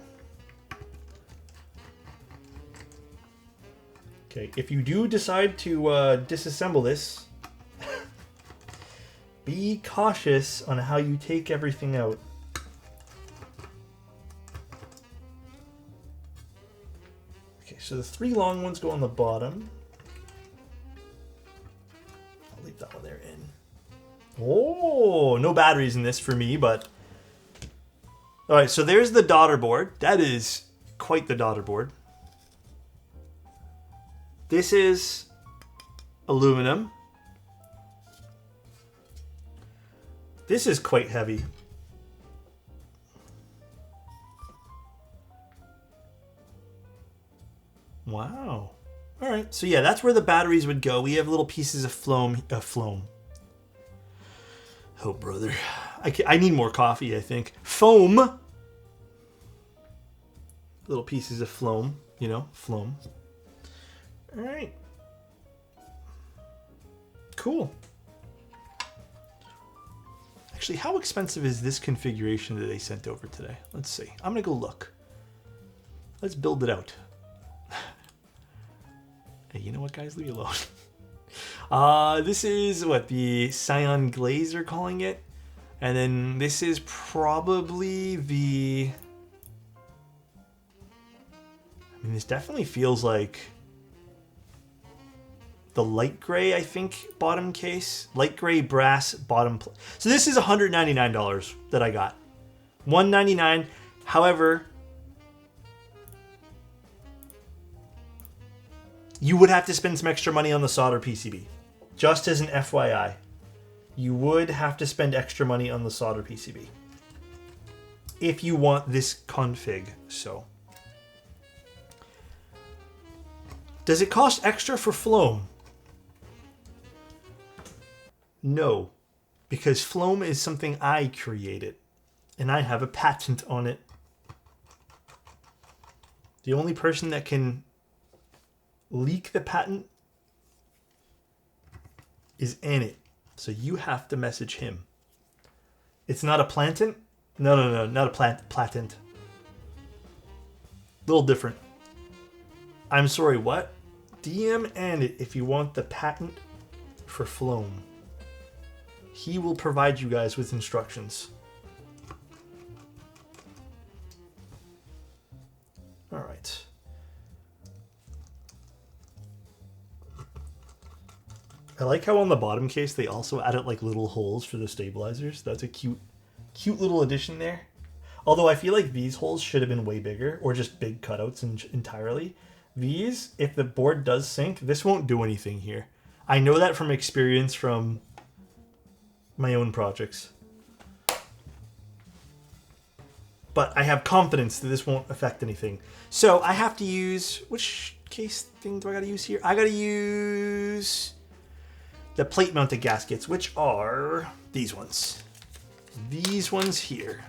Okay, if you do decide to disassemble this, be cautious on how you take everything out. Okay, so the 3 long ones go on the bottom. I'll leave that one there in. Oh, no batteries in this for me, but... Alright, so there's the daughter board. That is quite the daughter board. This is aluminum. This is quite heavy. Wow. All right. So yeah, that's where the batteries would go. We have little pieces of foam. Oh, brother. I need more coffee, I think. Foam. Little pieces of foam. You know, foam. All right. Cool. Actually, how expensive is this configuration that they sent over today? Let's see. I'm going to go look. Let's build it out. Hey, you know what, guys? Leave me alone. This is what the Cyan Glaze are calling it. And then this is probably the... I mean, this definitely feels like the light gray, I think, bottom case. Light gray brass bottom. So this is $199 that I got. $199. However, you would have to spend some extra money on the solder PCB. Just as an FYI. You would have to spend extra money on the solder PCB. If you want this config, so. Does it cost extra for Floam? No. Because Floam is something I created. And I have a patent on it. The only person that can leak the patent is Annette. So you have to message him. It's not a plantant? No, not a patent. Little different. I'm sorry, what? DM Annette if you want the patent for Floam. He will provide you guys with instructions. All right. I like how on the bottom case they also added like little holes for the stabilizers. That's a cute little addition there. Although I feel like these holes should have been way bigger or just big cutouts entirely. These, if the board does sink, this won't do anything here. I know that from experience from my own projects. But I have confidence that this won't affect anything. So I have to use, which case thing do I gotta use here? I gotta use the plate mounted gaskets, which are these ones. These ones here.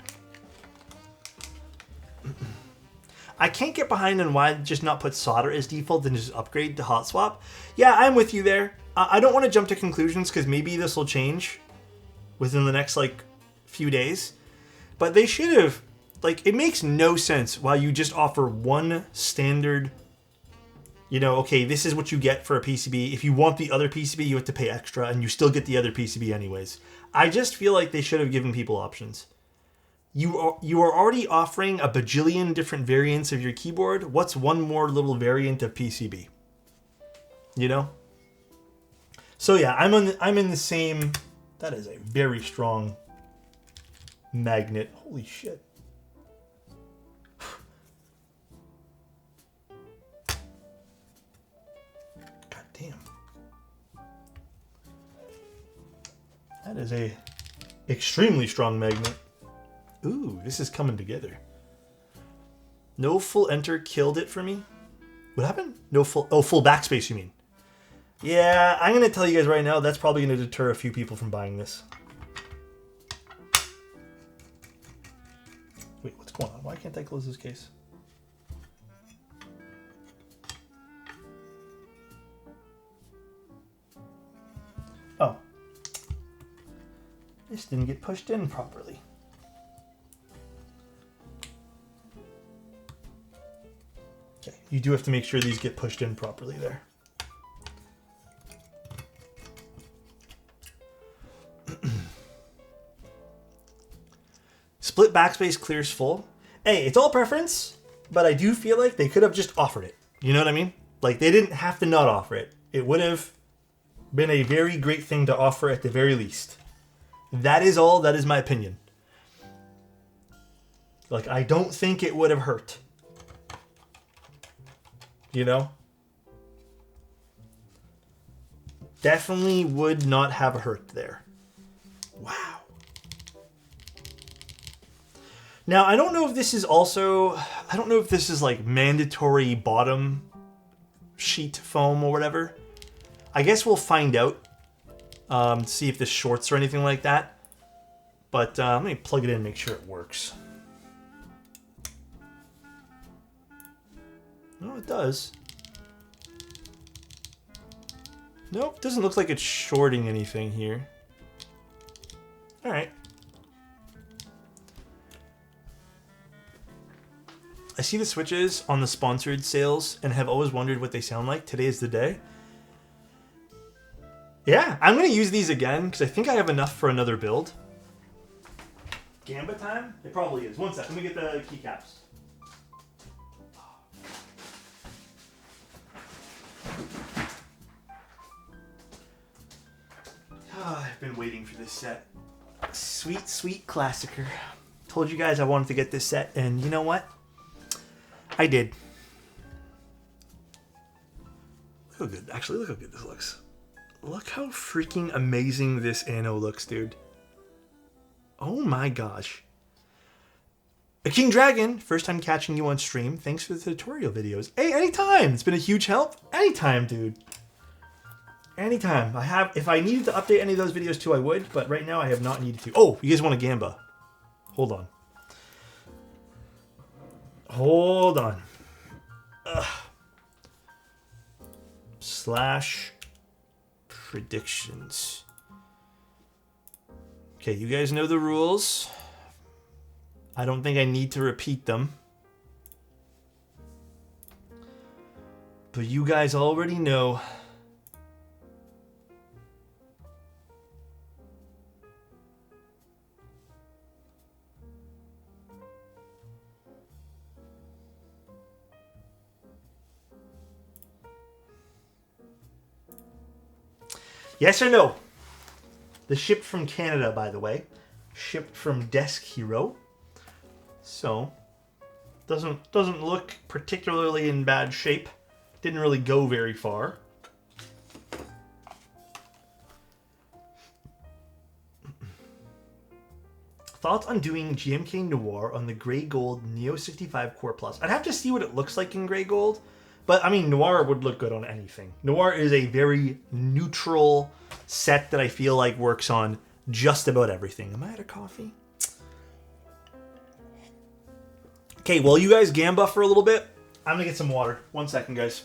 I can't get behind on why just not put solder as default and just upgrade to hot swap. Yeah, I'm with you there. I don't want to jump to conclusions because maybe this will change within the next like few days. But they should have, like, it makes no sense why you just offer one standard, you know, okay, this is what you get for a PCB. If you want the other PCB, you have to pay extra and you still get the other PCB anyways. I just feel like they should have given people options. You are already offering a bajillion different variants of your keyboard. What's one more little variant of PCB? You know? So yeah, I'm in the same. That is a very strong magnet. Holy shit. God damn. That is a extremely strong magnet. Ooh, this is coming together. No full enter killed it for me. What happened? No full... Oh, full backspace, you mean? Yeah, I'm going to tell you guys right now, that's probably going to deter a few people from buying this. Wait, what's going on? Why can't I close this case? Oh. This didn't get pushed in properly. Okay, you do have to make sure these get pushed in properly there. Split backspace clears full. Hey, it's all preference, but I do feel like they could have just offered it. You know what I mean? Like, they didn't have to not offer it. It would have been a very great thing to offer at the very least. That is all. That is my opinion. Like, I don't think it would have hurt. You know? Definitely would not have hurt there. Wow. Now, I don't know if this is also... I don't know if this is like mandatory bottom sheet foam or whatever. I guess we'll find out. See if this shorts or anything like that. But let me plug it in and make sure it works. No, it does. Nope, doesn't look like it's shorting anything here. Alright. I see the switches on the sponsored sales and have always wondered what they sound like. Today is the day. Yeah, I'm going to use these again because I think I have enough for another build. Gamba time? It probably is. One sec, let me get the keycaps. Oh, I've been waiting for this set. Sweet, sweet classicer. Told you guys I wanted to get this set, and you know what? I did. Look how good. Actually, look how good this looks. Look how freaking amazing this anno looks, dude. Oh my gosh. A King Dragon, first time catching you on stream. Thanks for the tutorial videos. Hey, anytime. It's been a huge help. Anytime, dude. Anytime. If I needed to update any of those videos too, I would, but right now I have not needed to. Oh, you guys want a Gamba? Hold on. Hold on. Ugh. Slash predictions. Okay, you guys know the rules. I don't think I need to repeat them. But you guys already know. Yes or no? The ship from Canada, by the way. Shipped from Desk Hero. So, doesn't look particularly in bad shape. Didn't really go very far. Thoughts on doing GMK Noir on the Grey Gold Neo 65 Core Plus? I'd have to see what it looks like in Grey Gold. But, I mean, Noir would look good on anything. Noir is a very neutral set that I feel like works on just about everything. Am I out of coffee? Okay, while you guys gamba for a little bit, I'm going to get some water. 1 second, guys.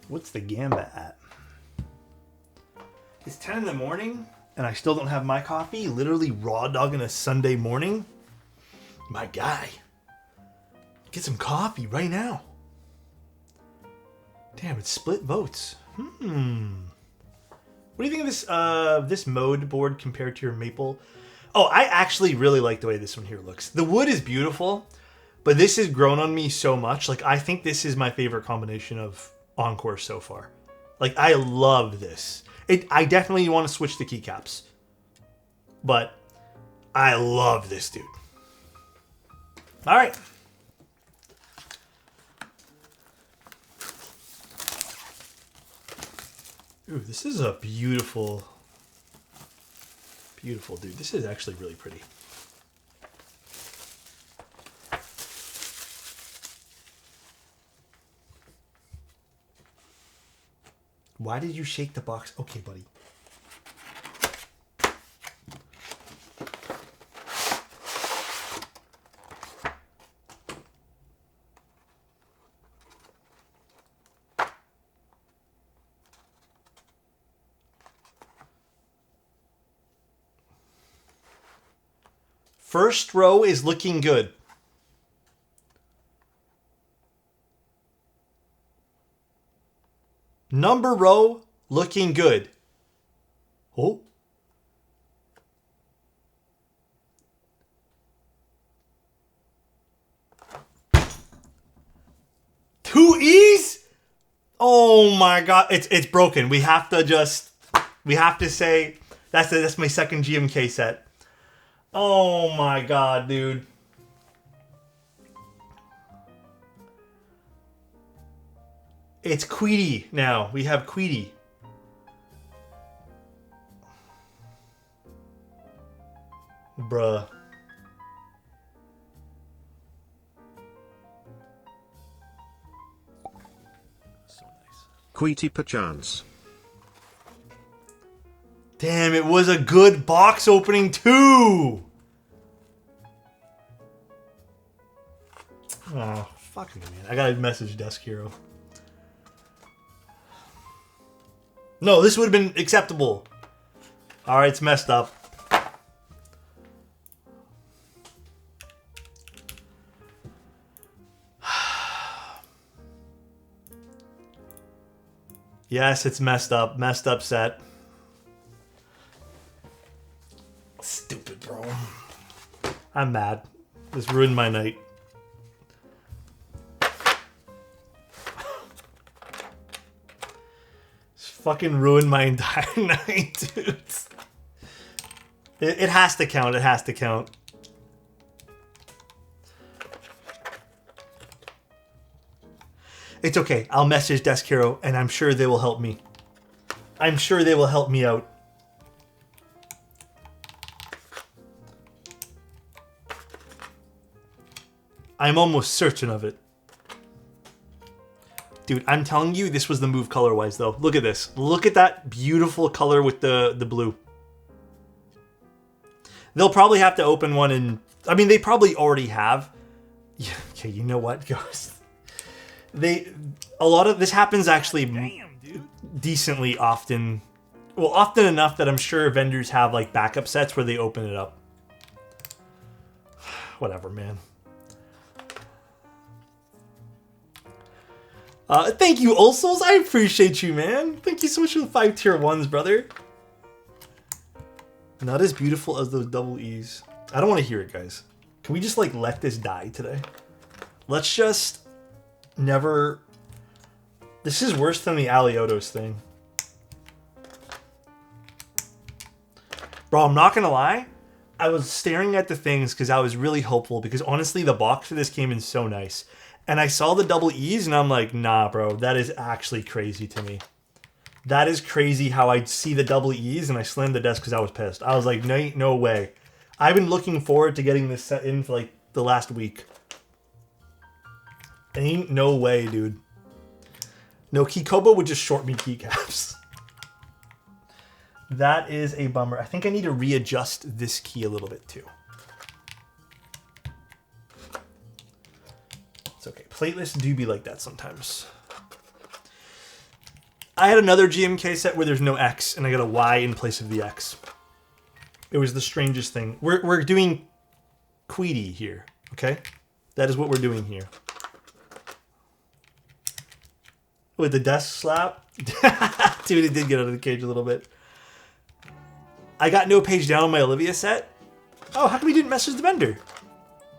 What's the gamba at? It's 10 in the morning and I still don't have my coffee. Literally raw dogging a Sunday morning. My guy. Get some coffee right now. Damn, it's split votes. What do you think of this this mode board compared to your maple? Oh, I actually really like the way this one here looks. The wood is beautiful, but this has grown on me so much. Like, I think this is my favorite combination of Encore so far. Like, I love this. I definitely want to switch to keycaps, but I love this dude. All right. Ooh, this is a beautiful, beautiful dude. This is actually really pretty. Why did you shake the box? Okay, buddy. First row is looking good. Number row looking good. Oh, Oh my god, it's broken. We have to say that's my second GMK set. Oh my god, dude. It's Queedy now. We have Queedy. Bruh. So nice. Queety perchance. Damn, it was a good box opening too. Oh, fucking man. I gotta message Desk Hero. No, this would have been acceptable. Alright, it's messed up. Yes, it's messed up. Messed up set. Stupid, bro. I'm mad. This ruined my night. This fucking ruined my entire night, dude. It has to count. It has to count. It's okay. I'll message Desk Hero, and I'm sure they will help me. I'm sure they will help me out. I'm almost certain of it. Dude, I'm telling you, this was the move color-wise, though. Look at this. Look at that beautiful color with the blue. They'll probably have to open one in... I mean, they probably already have. Yeah, okay, you know what, Ghost? A lot of this happens actually decently often. Well, often enough that I'm sure vendors have like backup sets where they open it up. Whatever, man. Thank you, Ulsos. I appreciate you, man. Thank you so much for the 5 tier 1s, brother. Not as beautiful as those double E's. I don't want to hear it, guys. Can we just like let this die today? Let's just never... This is worse than the Alexotos thing. Bro, I'm not gonna lie. I was staring at the things because I was really hopeful because honestly the box for this came in so nice. And I saw the double E's and I'm like, nah, bro, that is actually crazy to me. That is crazy how I see the double E's and I slammed the desk because I was pissed. I was like, no way. I've been looking forward to getting this set in for like the last week. Ain't no way, dude. No, Keycap would just short me keycaps. That is a bummer. I think I need to readjust this key a little bit too. It's okay. Playlists do be like that sometimes. I had another GMK set where there's no X and I got a Y in place of the X. It was the strangest thing. We're doing Queedy here, okay? That is what we're doing here. With the desk slap. Dude, it did get out of the cage a little bit. I got no page down on my Olivia set. Oh, how come we didn't message the vendor?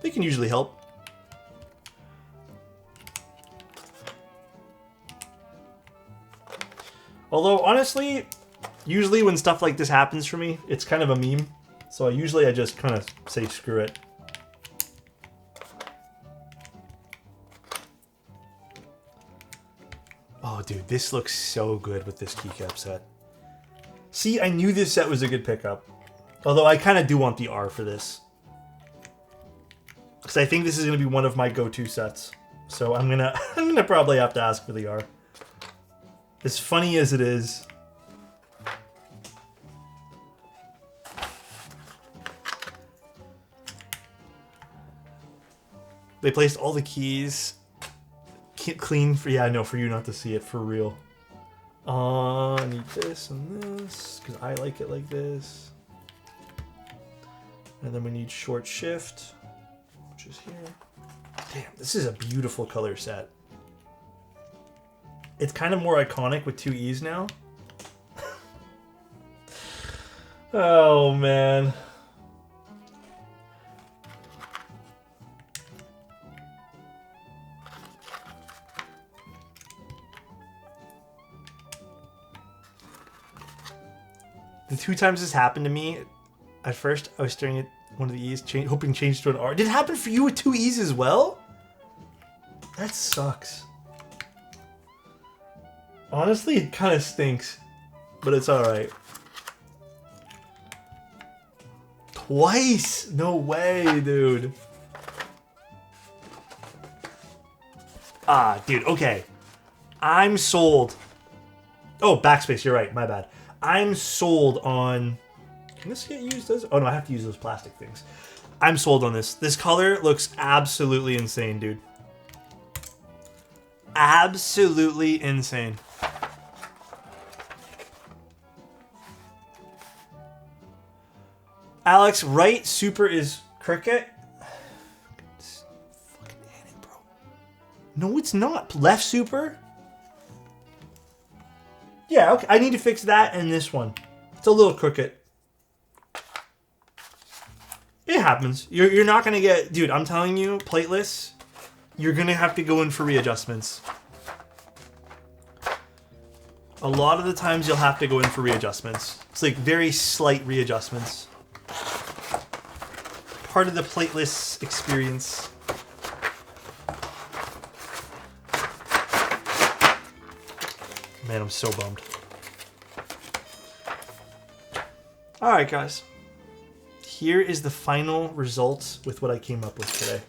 They can usually help. Although, honestly, usually when stuff like this happens for me, it's kind of a meme. So usually I just kind of say screw it. Oh, dude, this looks so good with this Keycap set. See, I knew this set was a good pickup. Although I kind of do want the R for this. Because I think this is going to be one of my go-to sets. So I'm gonna probably have to ask for the R. As funny as it is. They placed all the keys clean for, yeah, no, for you not to see it for real. I need this and this because I like it like this. And then we need short shift, which is here. Damn, this is a beautiful color set. It's kind of more iconic with 2 E's now. Oh, man. 2 times this happened to me. At first, I was staring at one of the E's, hoping to change to an R. Did it happen for you with 2 E's as well? That sucks. Honestly, it kind of stinks. But it's alright. Twice! No way, dude. Ah, dude, okay. I'm sold. Oh, backspace, you're right, my bad. I'm sold on... Can this get used as... Oh, no, I have to use those plastic things. I'm sold on this. This color looks absolutely insane, dude. Absolutely insane. Alex, right super is cricket. Fucking edit, bro. No, it's not. Left super? Yeah, okay. I need to fix that and this one. It's a little crooked. It happens. You're not going to get... Dude, I'm telling you, plateless, you're going to have to go in for readjustments. A lot of the times you'll have to go in for readjustments. It's like very slight readjustments. Part of the plateless experience. Man, I'm so bummed. Alright, guys. Here is the final result with what I came up with today.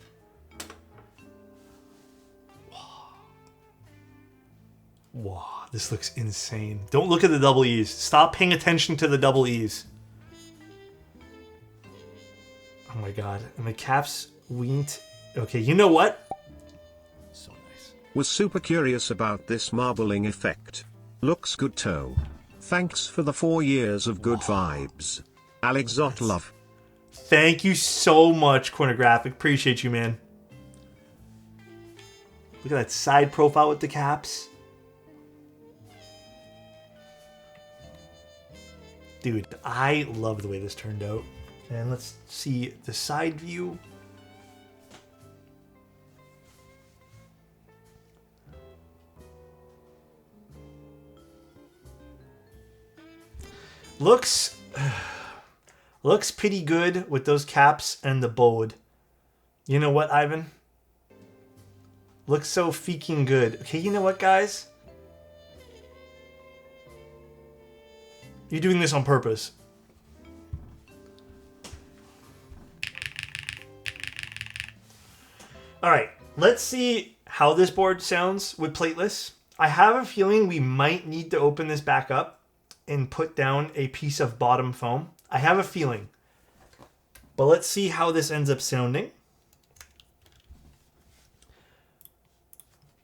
Wow, this looks insane. Don't look at the double E's. Stop paying attention to the double E's. Oh my god. And the caps went... Okay, you know what? So nice. Was super curious about this marbling effect. Looks good too. Thanks for the 4 years of good vibes. Alexotos love. Thank you so much, Cornographic. Appreciate you, man. Look at that side profile with the caps. Dude, I love the way this turned out. And let's see the side view. Looks pretty good with those caps and the bold. You know what, Ivan? Looks so freaking good. Okay, you know what, guys? You're doing this on purpose. Alright, let's see how this board sounds with plateless. I have a feeling we might need to open this back up and put down a piece of bottom foam. I have a feeling. But let's see how this ends up sounding.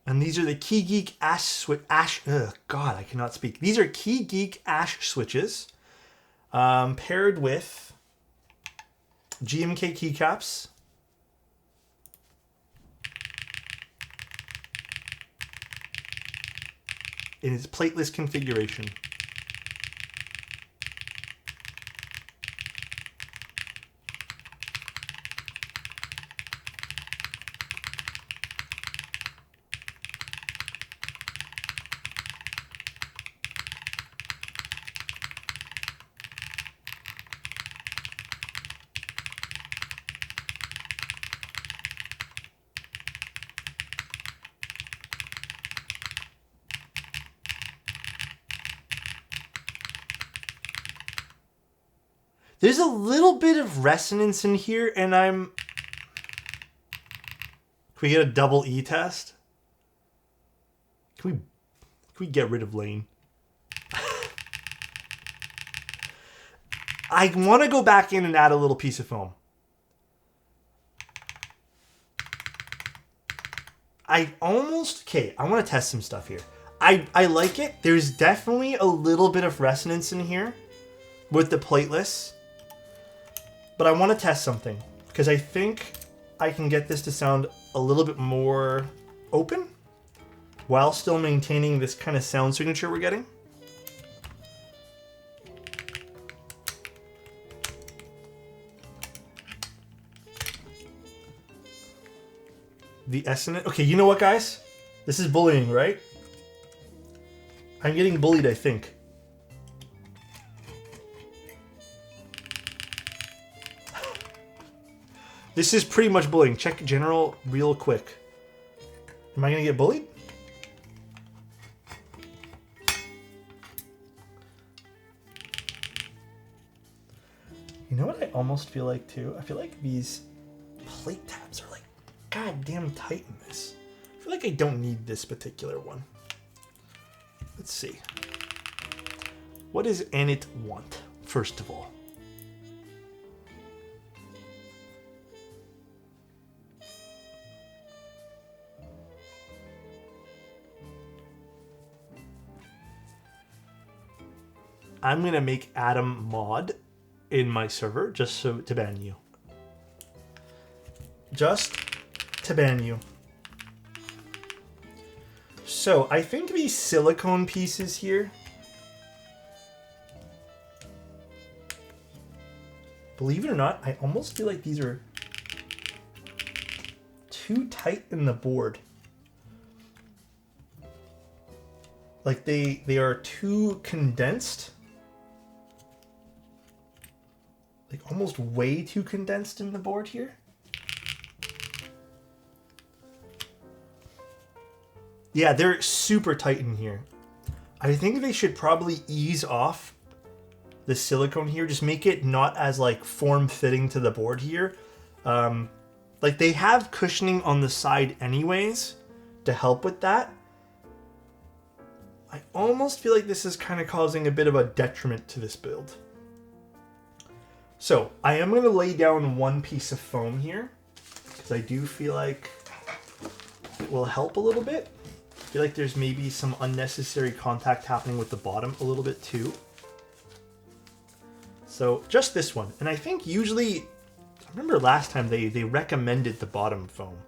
And these are the Key Geek Ash switch. God, I cannot speak. These are Key Geek Ash switches, paired with GMK keycaps. In its plateless configuration. There's a little bit of resonance in here, and I'm... Can we get a double E test? Can we get rid of Lane? I want to go back in and add a little piece of foam. I almost... Okay, I want to test some stuff here. I like it. There's definitely a little bit of resonance in here with the plateless. But I want to test something, because I think I can get this to sound a little bit more open while still maintaining this kind of sound signature we're getting. The S in it. Okay, you know what, guys? This is bullying, right? I'm getting bullied, I think. This is pretty much bullying. Check general real quick. Am I going to get bullied? You know what I almost feel like too? I feel like these plate tabs are like goddamn tight in this. I feel like I don't need this particular one. Let's see. What does Anit want, first of all? I'm going to make Adam mod in my server just so to ban you. Just to ban you. So I think these silicone pieces here, believe it or not, I almost feel like these are too tight in the board. Like they are too condensed. Like almost way too condensed in the board here. Yeah, they're super tight in here. I think they should probably ease off the silicone here. Just make it not as like form-fitting to the board here. Like they have cushioning on the side anyways to help with that. I almost feel like this is kind of causing a bit of a detriment to this build. So I am going to lay down one piece of foam here because I do feel like it will help a little bit. I feel like there's maybe some unnecessary contact happening with the bottom a little bit too. So just this one. And I think usually, I remember last time they recommended the bottom foam.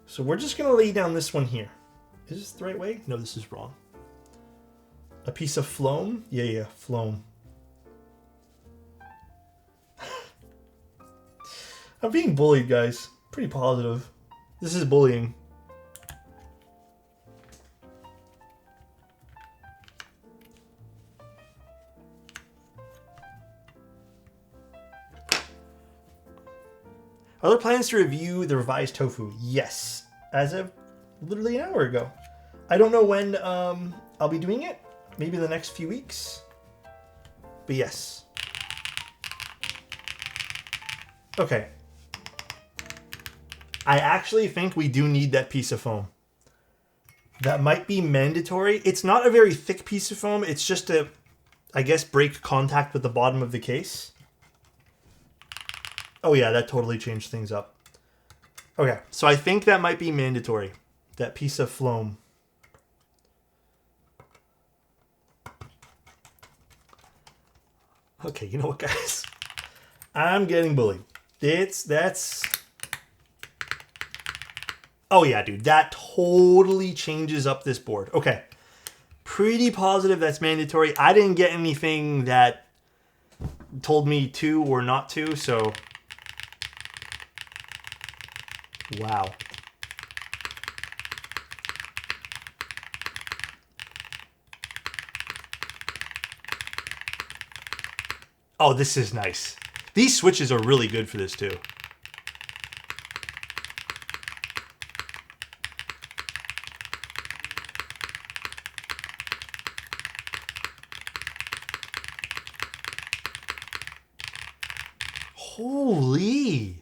So we're just going to lay down this one here. Is this the right way? No, this is wrong. A piece of phloem? Yeah, phloem. I'm being bullied, guys. Pretty positive. This is bullying. Are there plans to review the revised tofu? Yes. As of literally an hour ago. I don't know when I'll be doing it. Maybe the next few weeks. But yes. Okay. I actually think we do need that piece of foam. That might be mandatory. It's not a very thick piece of foam. It's just to, I guess, break contact with the bottom of the case. Oh yeah, that totally changed things up. Okay, so I think that might be mandatory. That piece of phloem. Okay, you know what, guys? I'm getting bullied. That's... Oh yeah, dude, that totally changes up this board. Okay, pretty positive that's mandatory. I didn't get anything that told me to or not to, so... Wow. Oh, this is nice. These switches are really good for this too. Holy.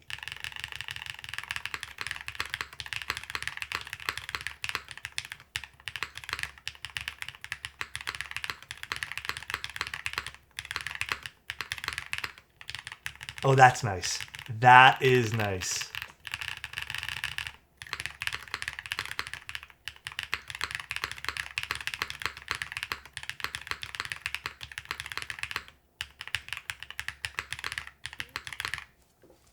Oh, that's nice. That is nice.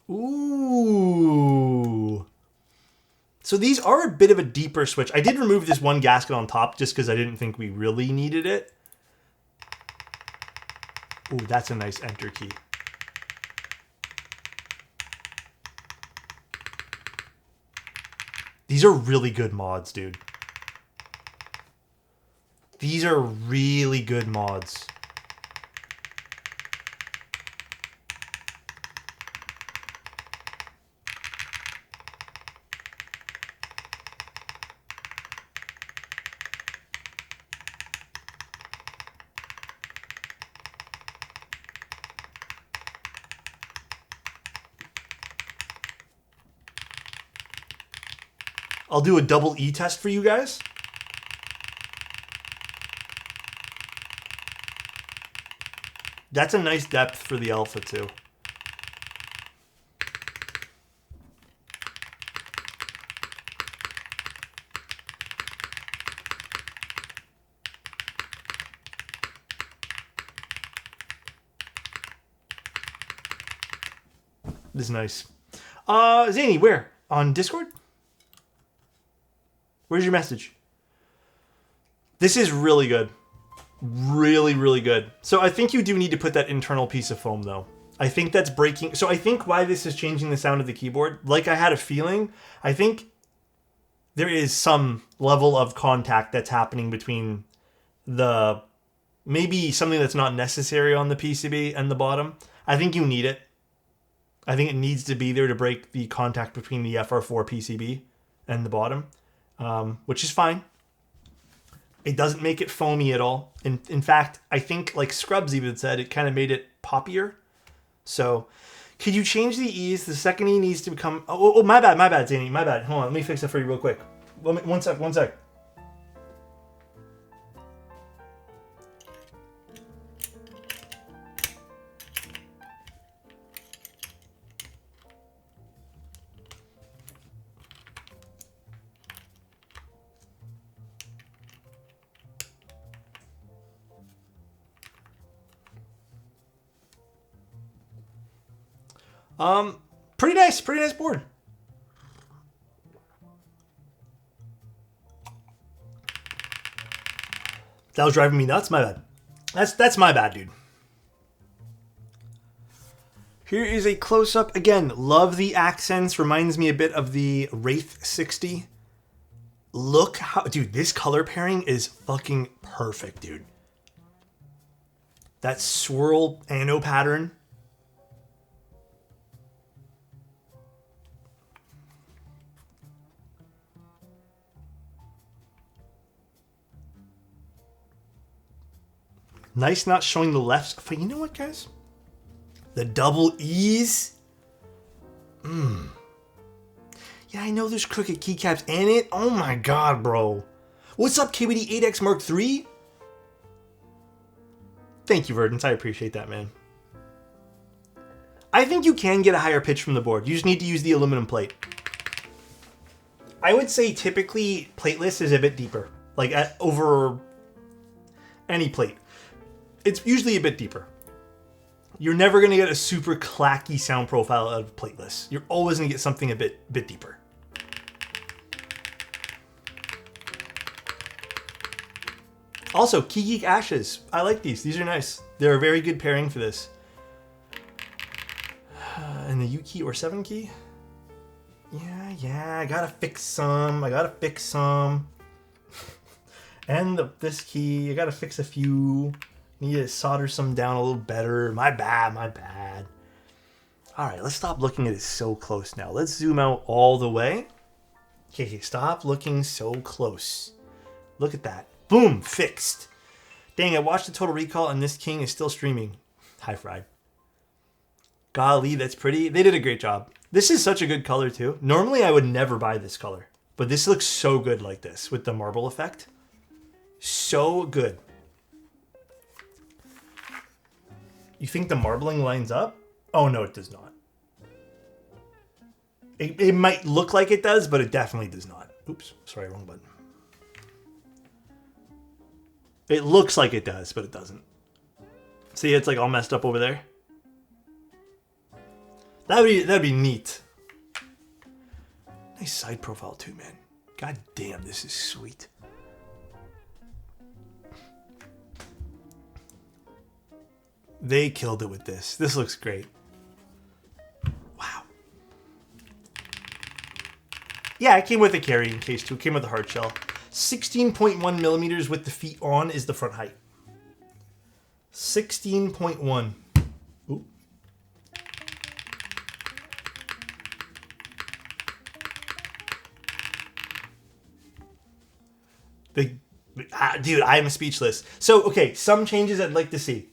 Ooh. So these are a bit of a deeper switch. I did remove this one gasket on top just because I didn't think we really needed it. Ooh, that's a nice enter key. These are really good mods, dude. These are really good mods. I'll do a double E test for you guys. That's a nice depth for the Alpha too. This is nice. Zany, where? On Discord? Where's your message? This is really good. Really, really good. So I think you do need to put that internal piece of foam, though. I think that's breaking. So I think why this is changing the sound of the keyboard, like I had a feeling, I think there is some level of contact that's happening between the, maybe something that's not necessary on the PCB and the bottom. I think you need it. I think it needs to be there to break the contact between the FR4 PCB and the bottom, which is fine. It doesn't make it foamy at all. In fact, I think, like Scrubs even said, it kind of made it poppier. So, could you change the E's? The second E needs to become... Oh, my bad, Zany, my bad. Hold on, let me fix that for you real quick. One sec. Pretty nice board. That was driving me nuts. My bad. That's my bad, dude. Here is a close-up. Again, love the accents. Reminds me a bit of the Wraith 60. Look how... Dude, this color pairing is fucking perfect, dude. That swirl anno pattern. Nice not showing the left. But you know what, guys? The double E's. Yeah, I know there's crooked keycaps in it. Oh my god, bro. What's up, KBD8X Mark III? Thank you, Verdance. I appreciate that, man. I think you can get a higher pitch from the board. You just need to use the aluminum plate. I would say typically plateless is a bit deeper. Like over any plate. It's usually a bit deeper. You're never going to get a super clacky sound profile out of plateless. You're always going to get something a bit deeper. Also, Keycap Ashes. I like these. These are nice. They're a very good pairing for this. And the U key or 7 key? Yeah, I gotta fix some. And this key, I gotta fix a few. Need to solder some down a little better. My bad. All right, let's stop looking at it so close now. Let's zoom out all the way. Okay, stop looking so close. Look at that. Boom, fixed. Dang, I watched the Total Recall and this king is still streaming. Hi, Fried. Golly, that's pretty. They did a great job. This is such a good color too. Normally I would never buy this color, but this looks so good like this with the marble effect. So good. You think the marbling lines up? Oh no, it does not. It might look like it does, but it definitely does not. Oops, sorry, wrong button. It looks like it does, but it doesn't. See, it's like all messed up over there. That'd be neat. Nice side profile too, man. God damn, this is sweet. They killed it with this. This looks great. Wow. Yeah, it came with a carrying case too. It came with a hard shell. 16.1 millimeters with the feet on is the front height. 16.1. Ooh. Dude, I am speechless. So, okay, some changes I'd like to see.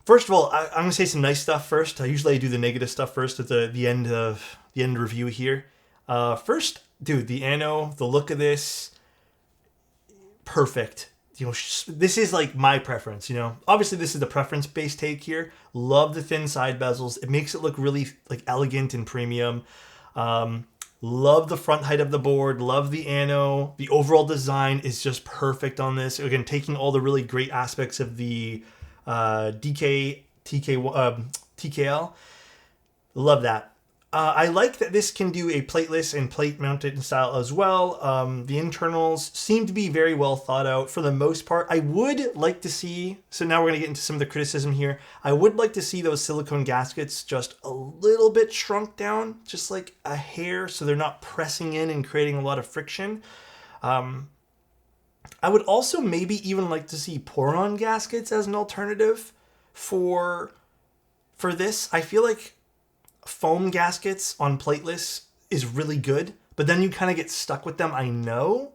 First of all, I'm gonna say some nice stuff first. I usually do the negative stuff first at the end review here. First, dude, the ano, the look of this, perfect. You know, this is like my preference, you know. Obviously, this is the preference-based take here. Love the thin side bezels. It makes it look really like elegant and premium. Love the front height of the board. Love the ano. The overall design is just perfect on this. Again, taking all the really great aspects of the TKL. Love that. I like that this can do a plateless and plate mounted style as well. The internals seem to be very well thought out for the most part. I would like to see, so now we're going to get into some of the criticism here. I would like to see those silicone gaskets just a little bit shrunk down, just like a hair, so they're not pressing in and creating a lot of friction. I would also maybe even like to see pour-on gaskets as an alternative for this. I feel like foam gaskets on plateless is really good, but then you kind of get stuck with them, I know.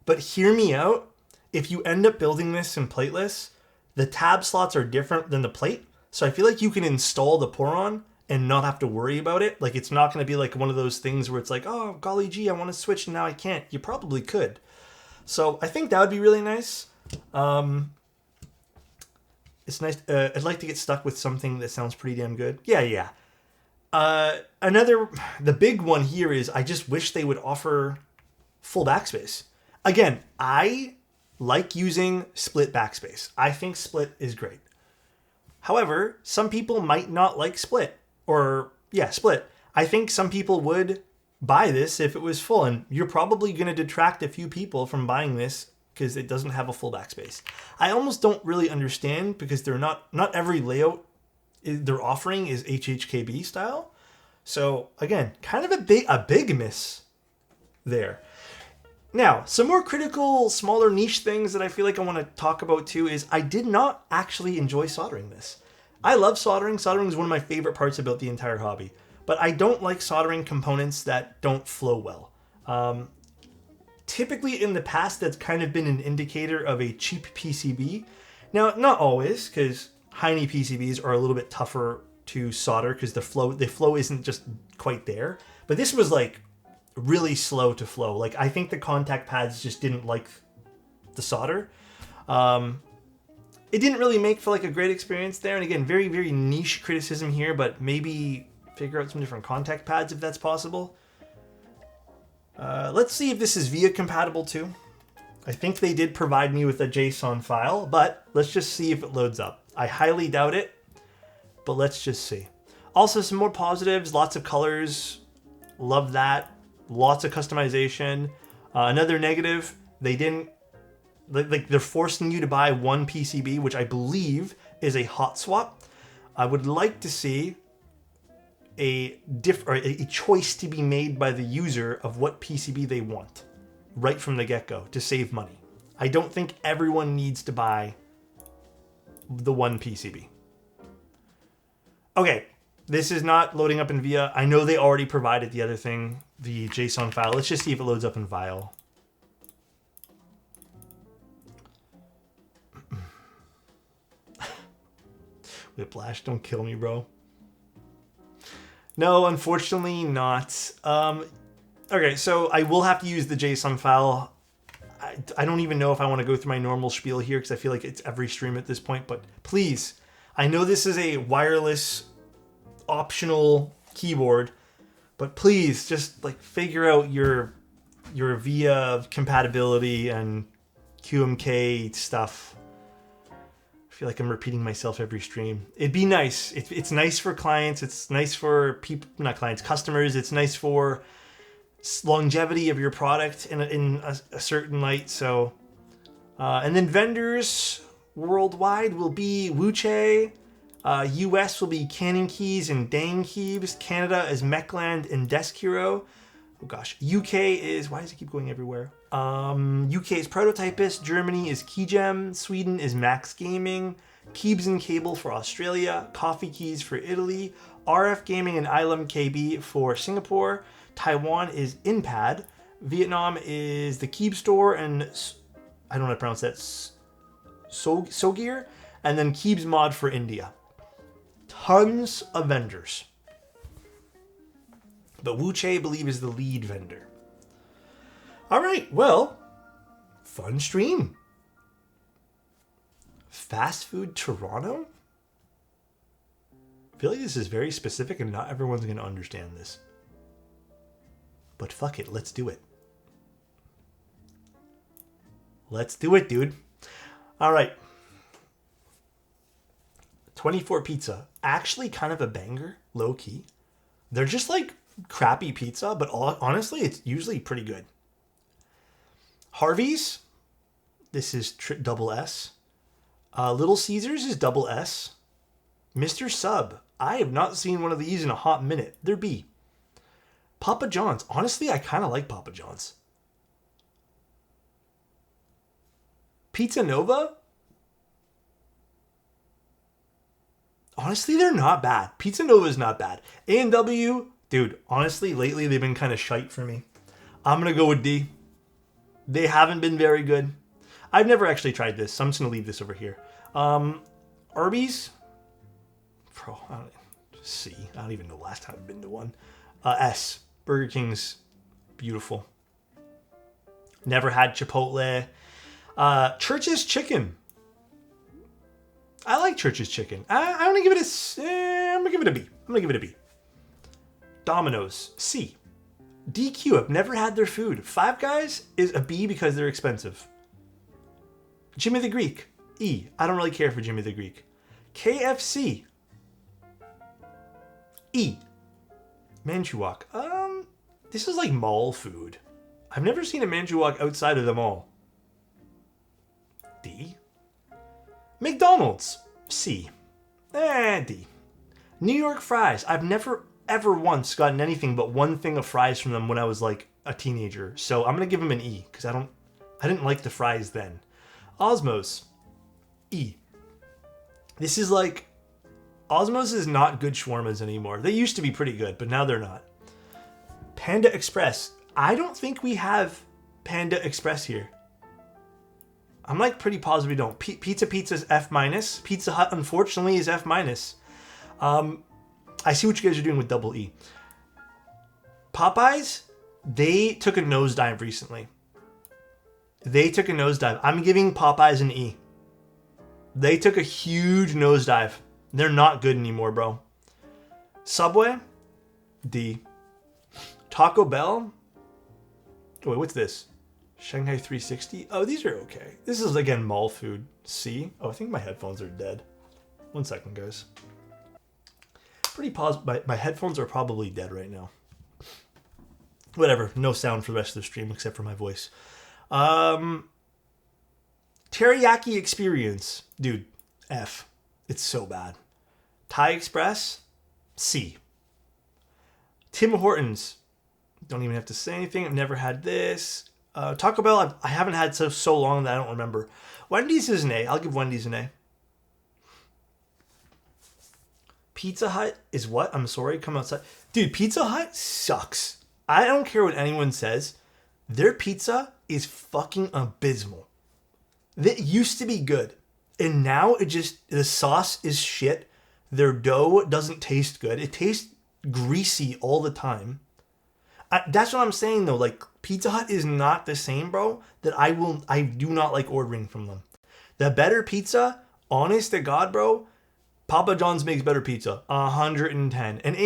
But hear me out. If you end up building this in plateless, the tab slots are different than the plate. So I feel like you can install the pour-on and not have to worry about it. Like, it's not going to be like one of those things where it's like, oh, golly gee, I want to switch and now I can't. You probably could. So I think that would be really nice. It's nice. I'd like to get stuck with something that sounds pretty damn good. Yeah. The big one here is I just wish they would offer full backspace. Again, I like using split backspace. I think split is great. However, some people might not like split. Split. I think some people would buy this if it was full, and you're probably going to detract a few people from buying this because it doesn't have a full backspace. I almost don't really understand because they're not every layout they're offering is HHKB style. So again, kind of a big miss there. Now, some more critical, smaller niche things that I feel like I want to talk about too is I did not actually enjoy soldering this. I love soldering. Soldering is one of my favorite parts about the entire hobby. But I don't like soldering components that don't flow well. Typically in the past, that's kind of been an indicator of a cheap PCB. Now, not always, because Heine PCBs are a little bit tougher to solder because the flow isn't just quite there. But this was like really slow to flow. Like, I think the contact pads just didn't like the solder. It didn't really make for like a great experience there. And again, very, very niche criticism here, but maybe figure out some different contact pads if that's possible. Let's see if this is VIA compatible too. I think they did provide me with a JSON file, but let's just see if it loads up. I highly doubt it, but let's just see. Also, some more positives, lots of colors. Love that. Lots of customization. Another negative, they didn't, like they're forcing you to buy one PCB, which I believe is a hot swap. I would like to see a choice to be made by the user of what PCB they want right from the get-go to save money. I don't think everyone needs to buy the one PCB. Okay, this is not loading up in VIA. I know they already provided the other thing, the JSON file. Let's just see if it loads up in Vial. Whiplash, don't kill me, bro. No, unfortunately not. Okay, so I will have to use the JSON file. I don't even know if I want to go through my normal spiel here because I feel like it's every stream at this point, but please, I know this is a wireless optional keyboard, but please just like figure out your VIA compatibility and QMK stuff. I feel like I'm repeating myself every stream. It'd be nice. It's nice for clients. It's nice for people, not clients, customers. It's nice for longevity of your product in a certain light. So, and then vendors worldwide will be Wuche. US will be Canon Keys and Dang Keys. Canada is Mechland and Desk Hero. Oh gosh. UK is, why does it keep going everywhere? UK is Prototypist. Germany is Keygem. Sweden is Max Gaming. Keybs and Cable for Australia. Coffee Keys for Italy. RF Gaming and Ilum KB for Singapore. Taiwan is Inpad. Vietnam is the Keeb Store and I don't know how to pronounce that. Sogear. And then Keebs Mod for India. Tons of vendors. But Wuche, I believe, is the lead vendor. All right, well, fun stream. Fast food Toronto? I feel like this is very specific and not everyone's going to understand this. But fuck it, let's do it. Let's do it, dude. All right. 24 pizza. Actually kind of a banger, low key. They're just like crappy pizza, but honestly, it's usually pretty good. Harvey's. This is double S. Little Caesars is double S. Mr. Sub. I have not seen one of these in a hot minute. They're B. Papa John's. Honestly, I kind of like Papa John's. Pizza Nova? Honestly, they're not bad. Pizza Nova is not bad. A&W, dude, honestly, lately they've been kind of shite for me. I'm going to go with D. They haven't been very good. I've never actually tried this, so I'm just going to leave this over here. Arby's? Bro, C. I don't even know the last time I've been to one. S. Burger King's beautiful. Never had Chipotle. Church's Chicken. I like Church's Chicken. I'm gonna give it I'm gonna give it a B. I'm gonna give it a B. Domino's. C. DQ. I've never had their food. Five Guys is a B because they're expensive. Jimmy the Greek. E. I don't really care for Jimmy the Greek. KFC. E. Manchukuo. This is like mall food. I've never seen a Manchukuo outside of the mall. D. McDonald's. C. D. New York Fries. I've never ever once gotten anything but one thing of fries from them when I was like a teenager. So I'm gonna give them an E because I didn't like the fries then. Osmos. E. This is like Osmos is not good shawarmas anymore. They used to be pretty good, but now they're not. Panda Express. I don't think we have Panda Express here. I'm like pretty positive we don't. Pizza is F-. Pizza Hut, unfortunately, is F-. I see what you guys are doing with double E. Popeyes, they took a nosedive recently. I'm giving Popeyes an E. They took a huge nosedive. They're not good anymore, bro. Subway, D. Taco Bell. Oh, wait, what's this? Shanghai 360. Oh, these are okay. This is, again, mall food. C. Oh, I think my headphones are dead. 1 second, guys. Pretty positive. My headphones are probably dead right now. Whatever. No sound for the rest of the stream except for my voice. Teriyaki Experience. Dude, F. It's so bad. Thai Express. C. Tim Hortons. Don't even have to say anything. I've never had this. Taco Bell, I haven't had so long that I don't remember. Wendy's is an A. I'll give Wendy's an A. Pizza Hut is what? I'm sorry. Come outside. Dude, Pizza Hut sucks. I don't care what anyone says. Their pizza is fucking abysmal. It used to be good. And now the sauce is shit. Their dough doesn't taste good. It tastes greasy all the time. That's what I'm saying though. Like Pizza Hut is not the same, bro. I do not like ordering from them. The better pizza, honest to God, bro. Papa John's makes better pizza. 110. And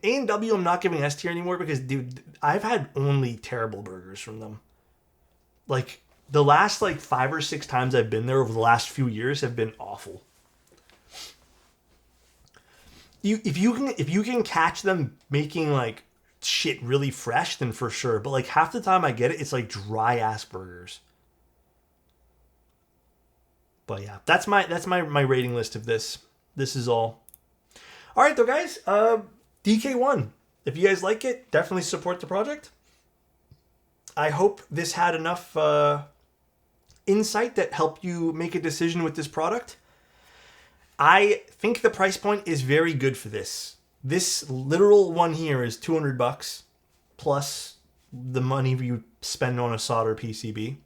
A&W, I'm not giving S tier anymore because, dude, I've had only terrible burgers from them. Like the last 5 or 6 times I've been there over the last few years have been awful. If you can catch them making shit really fresh, then for sure. But half the time I get it, it's dry ass burgers. But yeah, that's my rating list of this. This is all. All right though, guys. DK1. If you guys like it, definitely support the project. I hope this had enough insight that helped you make a decision with this product. I think the price point is very good for this. This literal one here is $200 plus the money you spend on a solder PCB.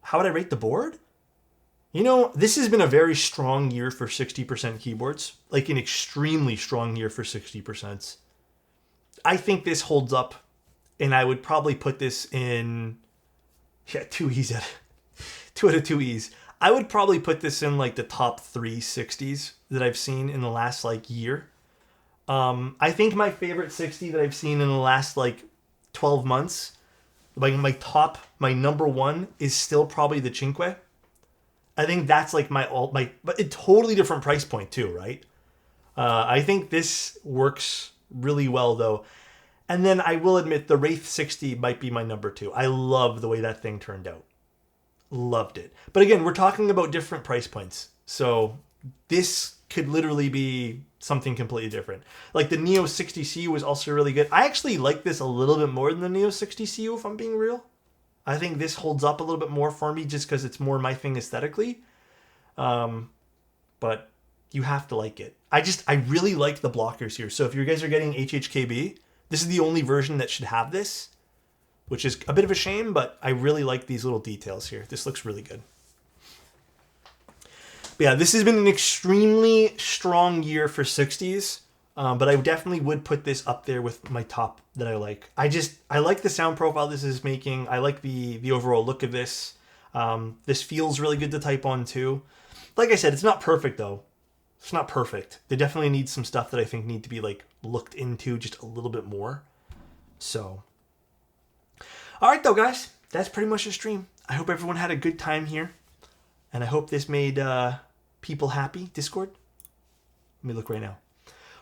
How would I rate the board? You know, this has been a very strong year for 60% keyboards. An extremely strong year for 60%. I think this holds up, and I would probably put this in, yeah, 2Es at 2 out of 2Es. I would probably put this in like the top 3 60s that I've seen in the last like year. I think my favorite 60 that I've seen in the last like 12 months, like my number one is still probably the Cinque. I think that's like but a totally different price point too, right? I think this works really well though. And then I will admit the Wraith 60 might be my number 2. I love the way that thing turned out. Loved it. But again, we're talking about different price points. So this could literally be something completely different. Like the Neo 60CU was also really good. I actually like this a little bit more than the Neo 60CU, if I'm being real. I think this holds up a little bit more for me just because it's more my thing aesthetically. But you have to like it. I really like the blockers here. So if you guys are getting HHKB, this is the only version that should have this, which is a bit of a shame, but I really like these little details here. This looks really good. But yeah, this has been an extremely strong year for 60s, but I definitely would put this up there with my top that I like. I like the sound profile this is making. I like the overall look of this. This feels really good to type on too. Like I said, it's not perfect though. It's not perfect. They definitely need some stuff that I think need to be like looked into just a little bit more. So, all right though, guys, that's pretty much the stream. I hope everyone had a good time here, and I hope this made people happy. Discord. Let me look right now.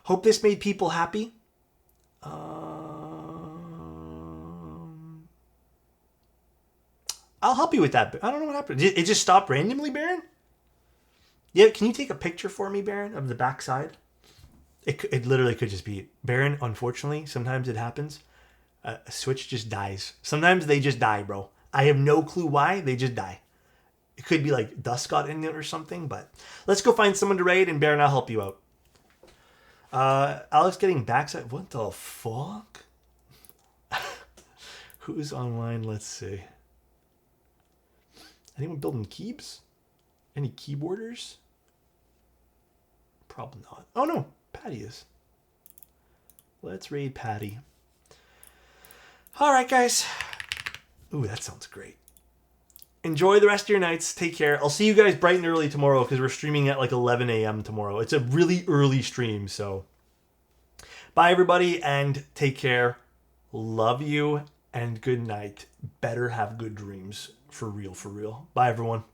Hope this made people happy. I'll help you with that. I don't know what happened. It just stopped randomly, Baron? Yeah, can you take a picture for me, Baron, of the backside? It literally could just be Baron. Unfortunately, sometimes it happens. A Switch just dies. Sometimes they just die, bro. I have no clue why. They just die. It could be like dust got in it or something, but let's go find someone to raid, and Baron, I'll help you out. Alex getting backside. What the fuck? Who's online? Let's see. Anyone building keeps? Any keyboarders? Probably not. Oh no, Patty is. Let's raid Patty. All right, guys. Ooh, that sounds great. Enjoy the rest of your nights. Take care. I'll see you guys bright and early tomorrow because we're streaming at like 11 a.m. tomorrow. It's a really early stream, so bye, everybody, and take care. Love you, and good night. Better have good dreams. For real, for real. Bye, everyone.